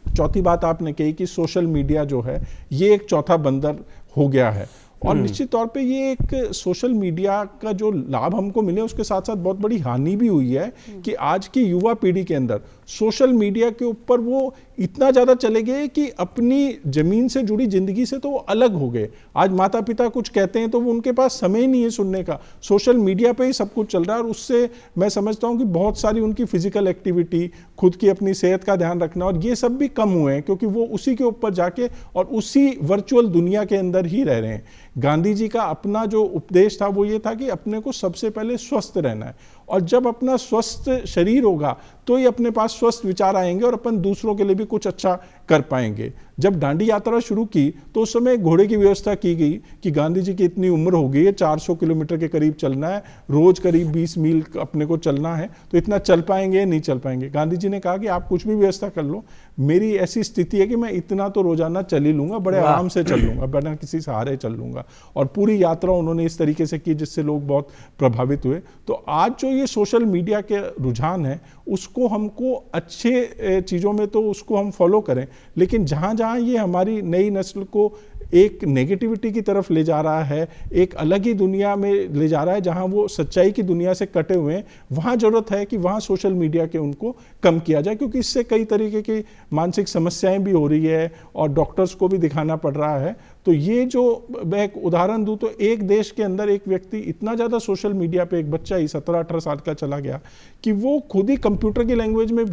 चौथी बात आपने कही कि सोशल मीडिया जो है ये एक चौथा बंदर हो गया है, और निश्चित तौर पे ये एक सोशल मीडिया का जो लाभ हमको मिले उसके साथ साथ बहुत बड़ी हानि भी हुई है कि आज की युवा पीढ़ी के अंदर सोशल मीडिया के ऊपर वो इतना ज़्यादा चले गए कि अपनी ज़मीन से जुड़ी ज़िंदगी से तो वो अलग हो गए। आज माता पिता कुछ कहते हैं तो वो उनके पास समय ही नहीं है सुनने का, सोशल मीडिया पे ही सब कुछ चल रहा है। और उससे मैं समझता हूँ कि बहुत सारी उनकी फिजिकल एक्टिविटी, खुद की अपनी सेहत का ध्यान रखना और ये सब भी कम हुए हैं, क्योंकि वो उसी के ऊपर जाके और उसी वर्चुअल दुनिया के अंदर ही रह रहे हैं। गांधी जी का अपना जो उपदेश था वो ये था कि अपने को सबसे पहले स्वस्थ रहना है, और जब अपना स्वस्थ शरीर होगा तो ही अपने पास स्वस्थ विचार आएंगे और अपन दूसरों के लिए भी कुछ अच्छा कर पाएंगे। जब दांडी यात्रा शुरू की तो उस समय घोड़े की व्यवस्था की गई कि गांधी जी की इतनी उम्र हो गई है, 400 किलोमीटर के करीब चलना है, रोज करीब 20 मील अपने को चलना है, तो इतना चल पाएंगे या नहीं चल पाएंगे। गांधी जी ने कहा कि आप कुछ भी व्यवस्था कर लो, मेरी ऐसी स्थिति है कि मैं इतना तो रोजाना चल ही लूंगा, बड़े आराम से चल लूंगा, बिना किसी सहारे चल लूंगा। और पूरी यात्रा उन्होंने इस तरीके से की जिससे लोग बहुत प्रभावित हुए। तो आज जो ये सोशल मीडिया के रुझान है उसको हमको अच्छे चीज़ों में तो उसको हम फॉलो करें, लेकिन जहाँ जहाँ ये हमारी नई नस्ल को एक नेगेटिविटी की तरफ ले जा रहा है, एक अलग ही दुनिया में ले जा रहा है जहाँ वो सच्चाई की दुनिया से कटे हुए हैं, वहाँ ज़रूरत है कि वहाँ सोशल मीडिया के उनको कम किया जाए, क्योंकि इससे कई तरीके की मानसिक समस्याएं भी हो रही है और डॉक्टर्स को भी दिखाना पड़ रहा है। तो ये जो मैं एक उदाहरण दूं तो एक देश के अंदर एक व्यक्ति इतना ज़्यादा सोशल मीडिया पे, एक बच्चा ही 17-18 साल का चला गया कि वो खुद ही कंप्यूटर की लैंग्वेज में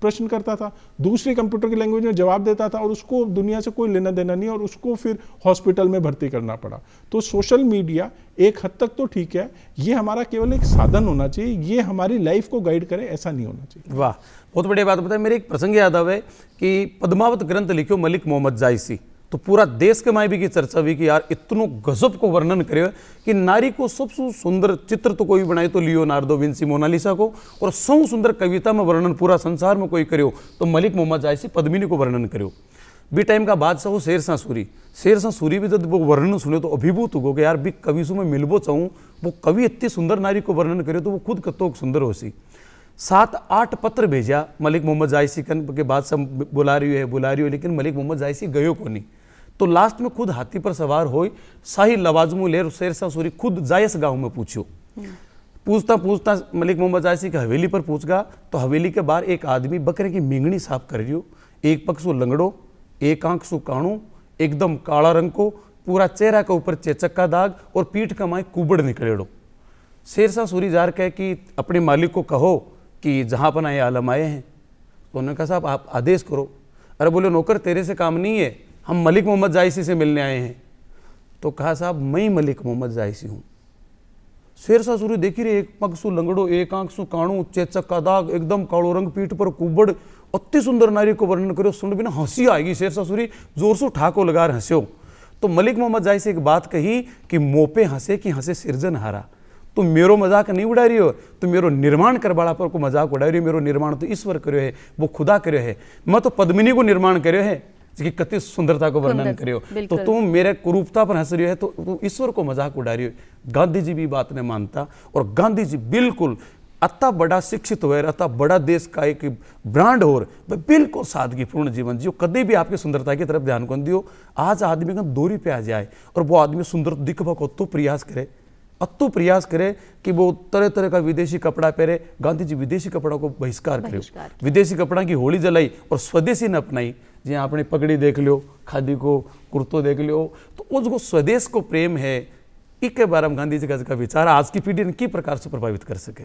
प्रश्न करता था, दूसरी कंप्यूटर की लैंग्वेज में जवाब देता था, और उसको दुनिया से कोई लेना देना नहीं, और उसको फिर हॉस्पिटल में भर्ती करना पड़ा। तो सोशल मीडिया एक हद तक तो ठीक है, ये हमारा केवल एक साधन होना चाहिए, ये हमारी लाइफ को गाइड करे, ऐसा नहीं होना चाहिए। वाह, बहुत बढ़िया बात बताई। मेरे एक प्रसंग याद आवे कि पद्मावत ग्रंथ लिखो मलिक मोहम्मद जायसी, तो पूरा देश के माय भी की चर्चा हुई कि यार इतनो गजब को वर्णन करे कि नारी को सबसे सुंदर चित्र तो कोई बनाए तो लियोनार्डो विंसी मोनालिसा को, और सौ सुंदर कविता में वर्णन पूरा संसार में कोई करो तो मलिक मोहम्मद जायसी पद्मिनी को वर्णन करो। बी टाइम का बादशाह हो शेरशाह सूरी भी जब वो वर्णन सुने तो अभिभूत हो गए यार भी कवि से मैं मिलबो चाहूँ, वो कवि इतनी सुंदर नारी को वर्णन करे तो वो खुद कतो सुंदर हो सी। 7-8 पत्र भेजा मलिक मोहम्मद जायसी के बादशाह बुला रही है, लेकिन मलिक मोहम्मद जायसी गयो को नहीं। तो लास्ट में खुद हाथी पर सवार हो शाही लवाजमू लेर शेरशाह सूरी खुद जायस गांव में पूछता पूछता मलिक मोहम्मद जायसी की हवेली पर पहुंच गया। तो हवेली के बाहर एक आदमी बकरे की मींगनी साफ कर रही हो, एक पग सु लंगड़ो, एक आंख सु काणू, एकदम काला रंग को, पूरा चेहरा के ऊपर चेचक का दाग और पीठ का माए कुबड़ निकलेड़ो। शेरशाह सूरी जार कहे कि अपने मालिक को कहो कि जहां पर ये आलम आए हैं। तो उन्होंने कहा साहब आप आदेश करो। अरे बोले नौकर तेरे से काम नहीं है, हम मलिक मोहम्मद जायसी से मिलने आए हैं। तो कहा साहब मैं मलिक मोहम्मद जायसी हूँ। शेरशाह सूरी देखी रहे, एक पग सु लंगड़ो, एक आंख सु काणू, चेचक का दाग, एकदम कालो रंग, पीठ पर कुबड़, अति सुंदर नारी को वर्णन करो। सुन बिना हंसी आएगी, शेरशाह सूरी जोर से ठाको लगा हंस्यो। तो मलिक मोहम्मद जायसी एक बात कही कि मोपे हंसे कि हंसे सिरजनहारा। तुम मेरो मजाक नहीं उड़ा रही हो, तुम मेरो निर्माण करवाड़ा पर को मजाक उड़ा रही हो। मेरो निर्माण तो ईश्वर करो है, वो खुदा करो है, मैं तो पद्मिनी को निर्माण करो है कि कति सुंदरता को वर्णन करियो। तो तुम मेरे कुरूपता पर हंस रही है, तो तुम ईश्वर को मजाक उड़ा रही हो। गांधी जी भी बात ने मानता, और गांधी जी बिल्कुल अता बड़ा शिक्षित हो, अता बड़ा देश का एक ब्रांड हो, बिल्कुल सादगीपूर्ण जीवन जियो, कभी भी आपकी सुंदरता की तरफ ध्यान कौन दियो। आज आदमी का दूरी पे आ जाए और वो आदमी सुंदर दिखवा को तो प्रयास करे कि वो तरह तरह का विदेशी कपड़ा पहने। गांधी जी विदेशी कपड़ा को बहिष्कार करे, विदेशी कपड़ा की होली जलाई और स्वदेशी न अपनाई। जी आपने पगड़ी देख लो, खादी को कुर्तो देख लो, तो वो जो स्वदेश को प्रेम है, इसके बारे में गांधी जी का विचार आज की पीढ़ी ने किस प्रकार से प्रभावित कर सके।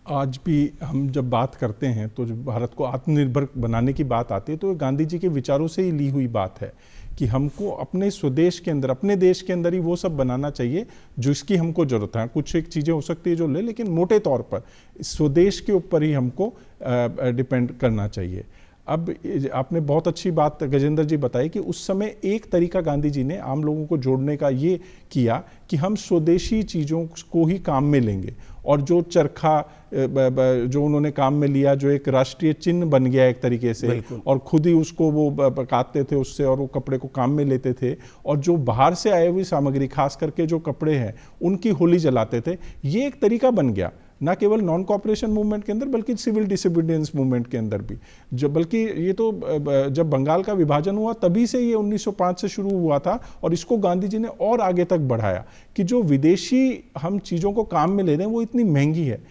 आज भी हम जब बात करते हैं तो जब भारत को आत्मनिर्भर बनाने की बात आती है तो गांधी जी के विचारों से ही ली हुई बात है कि हमको अपने स्वदेश के अंदर, अपने देश के अंदर ही वो सब बनाना चाहिए जिसकी हमको जरूरत है। कुछ एक चीज़ें हो सकती है जो ले, लेकिन मोटे तौर पर स्वदेश के ऊपर ही हमको डिपेंड करना चाहिए। अब आपने बहुत अच्छी बात गजेंद्र जी बताई कि उस समय एक तरीका गांधी जी ने आम लोगों को जोड़ने का ये किया कि हम स्वदेशी चीज़ों को ही काम में लेंगे, और जो चरखा जो उन्होंने काम में लिया, जो एक राष्ट्रीय चिन्ह बन गया एक तरीके से, और खुद ही उसको वो काटते थे उससे और वो कपड़े को काम में लेते थे, और जो बाहर से आई हुई सामग्री खास करके जो कपड़े हैं उनकी होली जलाते थे। ये एक तरीका बन गया ना केवल नॉन कॉपरेशन मूवमेंट के अंदर बल्कि सिविल डिसोबीडियंस मूवमेंट के अंदर भी। जो बल्कि ये तो जब बंगाल का विभाजन हुआ तभी से ये 1905 से शुरू हुआ था, और इसको गांधी जी ने और आगे तक बढ़ाया कि जो विदेशी हम चीज़ों को काम में ले रहे हैं वो इतनी महंगी है,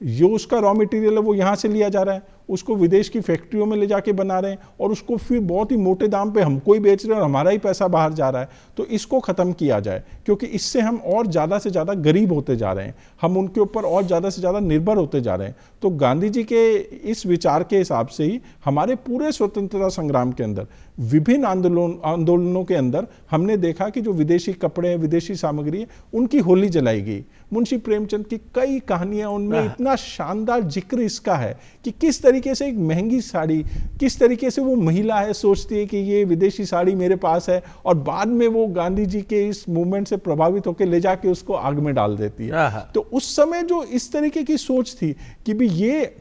जो उसका रॉ मटेरियल है वो यहाँ से लिया जा रहा है, उसको विदेश की फैक्ट्रियों में ले जाके बना रहे हैं और उसको फिर बहुत ही मोटे दाम पे हमको ही बेच रहे हैं और हमारा ही पैसा बाहर जा रहा है। तो इसको ख़त्म किया जाए, क्योंकि इससे हम और ज़्यादा से ज़्यादा गरीब होते जा रहे हैं, हम उनके ऊपर और ज़्यादा से ज़्यादा निर्भर होते जा रहे हैं। तो गांधी जी के इस विचार के हिसाब से ही हमारे पूरे स्वतंत्रता संग्राम के अंदर, विभिन्न आंदोलनों के अंदर हमने देखा कि जो विदेशी कपड़े, विदेशी सामग्री है, उनकी होली जलाई गई। मुंशी प्रेमचंद की कई कहानियां, उनमें इतना शानदार जिक्र इसका है कि किस तरीके से एक महंगी साड़ी, किस तरीके से वो महिला है सोचती है कि ये विदेशी साड़ी मेरे पास है, और बाद में वो गांधी जी के इस मूवमेंट से प्रभावित होकर ले जाके उसको आग में डाल देती है। तो उस समय जो इस तरीके की सोच थी कि भी ये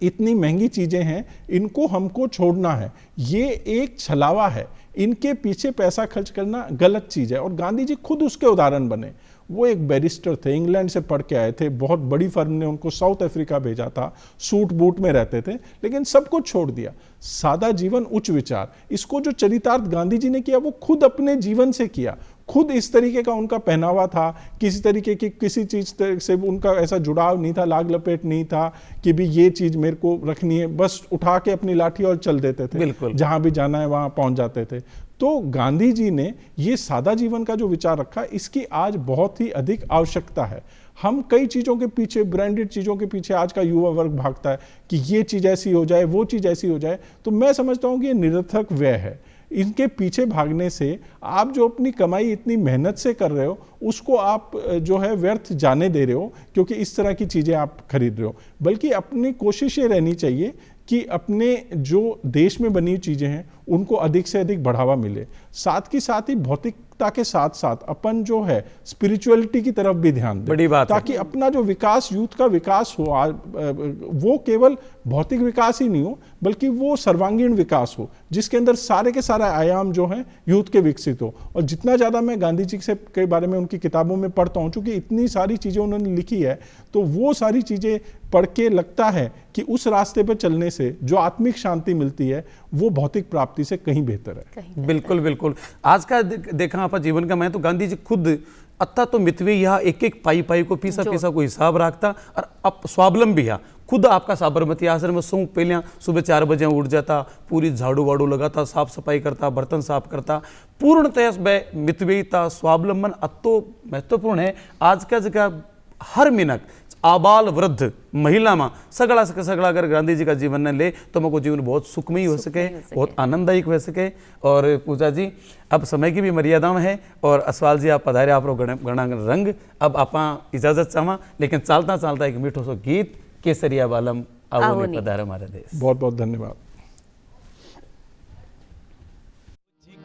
इतनी महंगी चीजें हैं, इनको हमको छोड़ना है, ये एक छलावा है, इनके पीछे पैसा खर्च करना गलत चीज है। और गांधी जी खुद उसके उदाहरण बने। वो एक बैरिस्टर थे, इंग्लैंड से पढ़ के आए थे, बहुत बड़ी फर्म ने उनको साउथ अफ्रीका भेजा था, सूट बूट में रहते थे, लेकिन सब कुछ छोड़ दिया। सादा जीवन, उच्च विचार, इसको जो चरितार्थ गांधी जी ने किया वो खुद अपने जीवन से किया। खुद इस तरीके का उनका पहनावा था, किसी तरीके की किसी चीज से उनका ऐसा जुड़ाव नहीं था, लाग लपेट नहीं था कि भी ये चीज मेरे को रखनी है, बस उठा के अपनी लाठी और चल देते थे, जहां भी जाना है वहां पहुंच जाते थे। तो गांधी जी ने ये सादा जीवन का जो विचार रखा, इसकी आज बहुत ही अधिक आवश्यकता है। हम कई चीज़ों के पीछे, ब्रांडेड चीज़ों के पीछे आज का युवा वर्ग भागता है कि ये चीज़ ऐसी हो जाए, वो चीज़ ऐसी हो जाए। तो मैं समझता हूँ कि ये निरर्थक व्यय है। इनके पीछे भागने से आप जो अपनी कमाई इतनी मेहनत से कर रहे हो, उसको आप जो है व्यर्थ जाने दे रहे हो, क्योंकि इस तरह की चीज़ें आप खरीद रहे हो। बल्कि अपनी कोशिश ये रहनी चाहिए कि अपने जो देश में बनी चीज़ें हैं उनको अधिक से अधिक बढ़ावा मिले। साथ ही भौतिकता के साथ साथ अपन जो है स्पिरिचुअलिटी की तरफ भी ध्यान दें, बड़ी बात ताकि अपना जो विकास, यूथ का विकास हो, वो केवल भौतिक विकास ही नहीं हो, बल्कि वो सर्वांगीण विकास हो, जिसके अंदर सारे के सारे आयाम जो हैं यूथ के विकसित हो। और जितना ज़्यादा मैं गांधी जी से के बारे में उनकी किताबों में पढ़ता हूँ, चूँकि इतनी सारी चीज़ें उन्होंने लिखी है, तो वो सारी चीज़ें पढ़ के लगता है कि उस रास्ते पर चलने से जो आत्मिक शांति मिलती है वो भौतिक प्राप्ति से कहीं बेहतर है। बिल्कुल बिल्कुल। आज का देखा आप जीवन का, मैं तो गांधी जी खुद अत्ता तो मितवे यहाँ एक एक पाई पाई को पीसा पीसा को हिसाब रखता, और अब स्वावलंबी है खुद। आपका साबरमती आश्रम में सौ पहले सुबह 4 बजे उठ जाता, पूरी झाड़ू वाड़ू लगाता, साफ सफाई करता, बर्तन साफ करता, पूर्णतया मितव्ययिता, स्वावलंबन अतो महत्वपूर्ण है। आज का जगह हर मिनट आबाल वृद्ध महिला में सगड़ा सके सगड़ा अगर गांधी जी का जीवन ने ले तो मको जीवन बहुत सुखमयी हो सके, बहुत आनंददायक हो सके। और पूजा जी, अब समय की भी मर्यादा है, और असवाल जी आप पधारे, आप गणा रंग। अब आप इजाजत चाहवा, लेकिन चालता चालता एक मीठो सो गीत, केसरिया बालम आओ ने पधारे हमारे देश। बहुत बहुत धन्यवाद।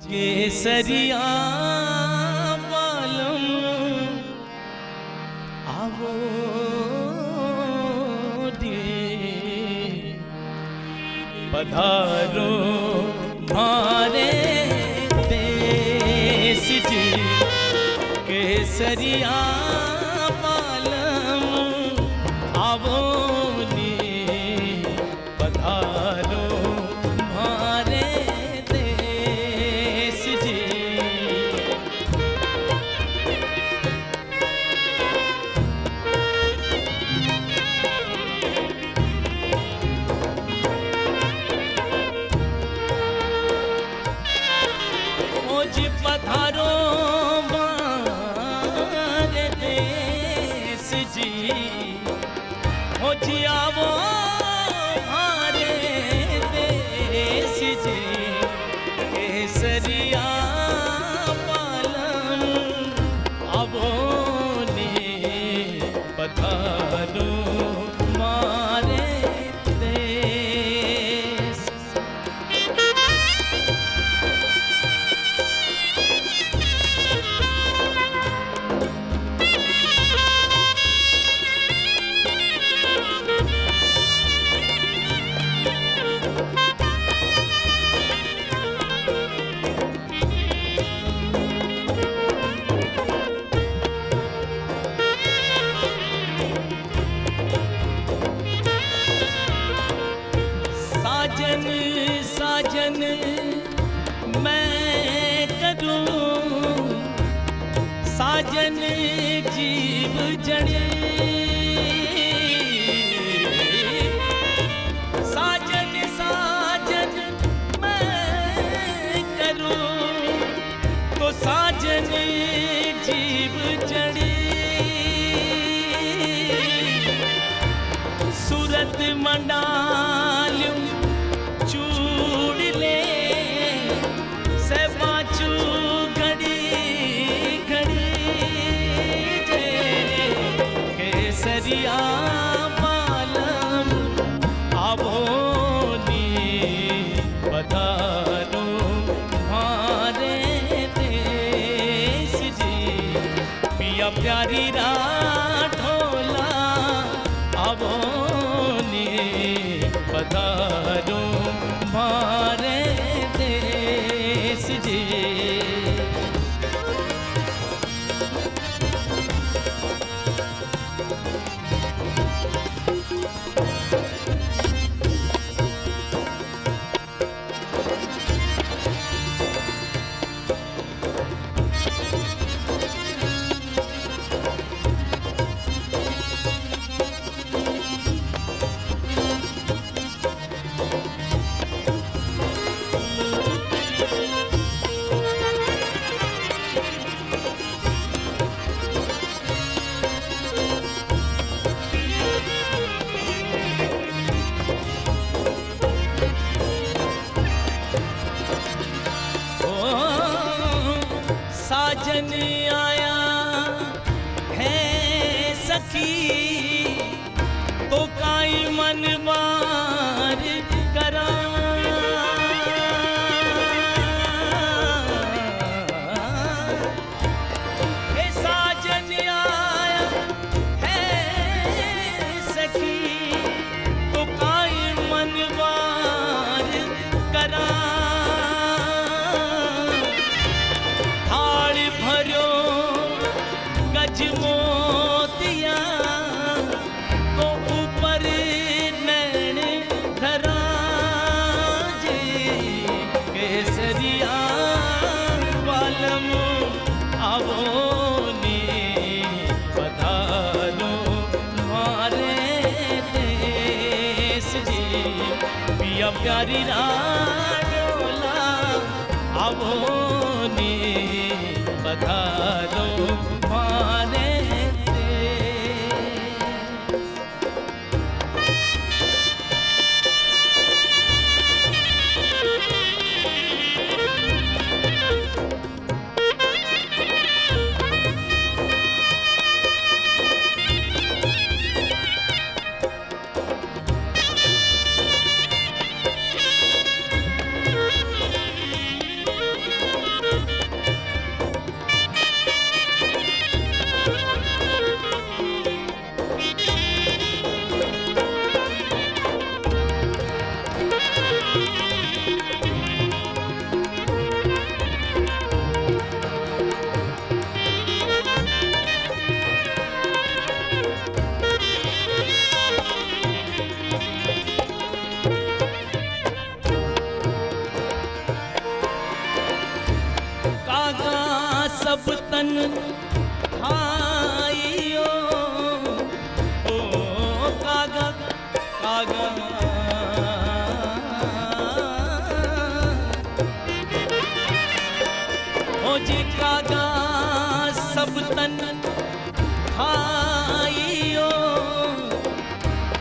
केसरिया बालम आवो पधारो मारे देश जी, केसरिया बालम आवो नी, पधारो मारे देश जी। पधारो मारे देश जी, हो जी आवो मारे देश जी, केसरिया बालम आवो ने, पधारो मारे देश। साजन साजन मैं करूं, साजन जीव जड़े, साजन मंडाल्यू चूड़ले से पाछू घड़ी घड़ी जे केसरिया पालम आभोनी पधारो मारे देश जी पिया प्यारी राठोला आभोनी पधारो मारे देश जी। साजन आया है सखी तो काई मन मार करा हे साजन आया है सखी तो काई मन मार करा भरो गज मोतिया तो ऊपर नैन धरा जी केसरिया वालम आवोनी पधारो मारे देश जी पिया प्यारी राडोला आवोनी पधारो मारे सब तन आइयो ओ कागा कागा ओ जी कागा सब तन आइयो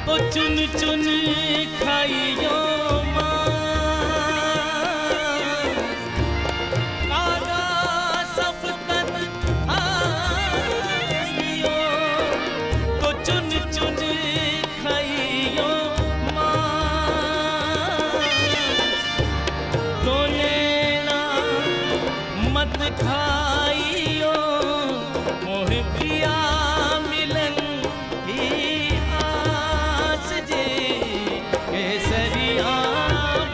तो चुन चुन खाइयो खाइयो मोह पिया मिलन ही आस जे केसरिया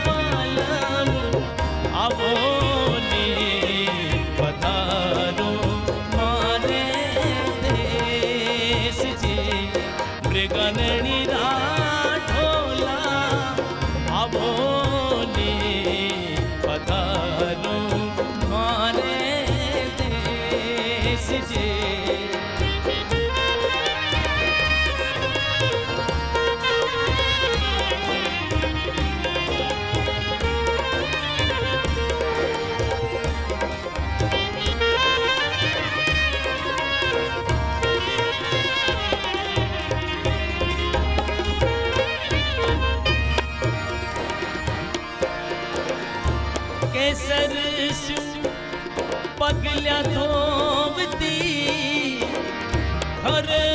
पालम आवोनी पधारो मारे देश जी मृगननी राठोला आवोनी पधारो मारे देश जी। घरे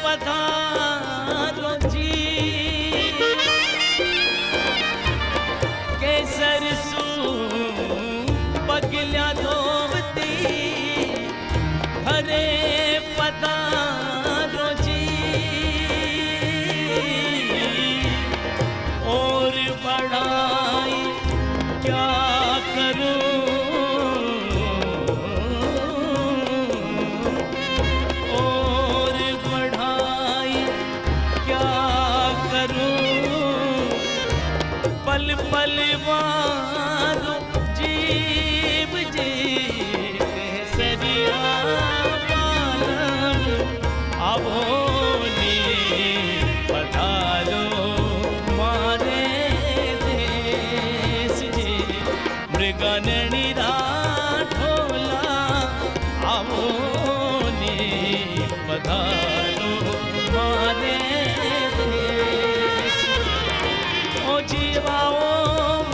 पधारो जी केसर सू पगल्या धोवती घरे पधारो जी और बड़ाई क्या करूं और बढ़ाई क्या करूं पल पल वारो जीव जी केसरिया पालम आवोनी पधारो मारे देश जी मृगननी राठोला आवोनी पधारो मारे देश ओ जीवाओ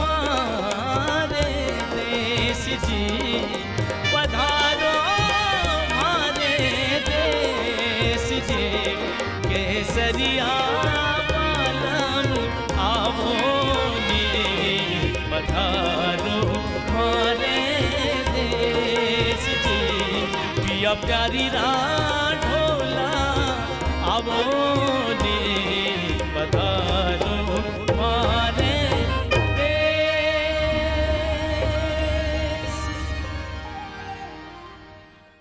मारे देश जी पधारो मारे देश जी केसरिया पालम आवोनी पधारो मारे देश जी पिया प्यारी राठोला आवो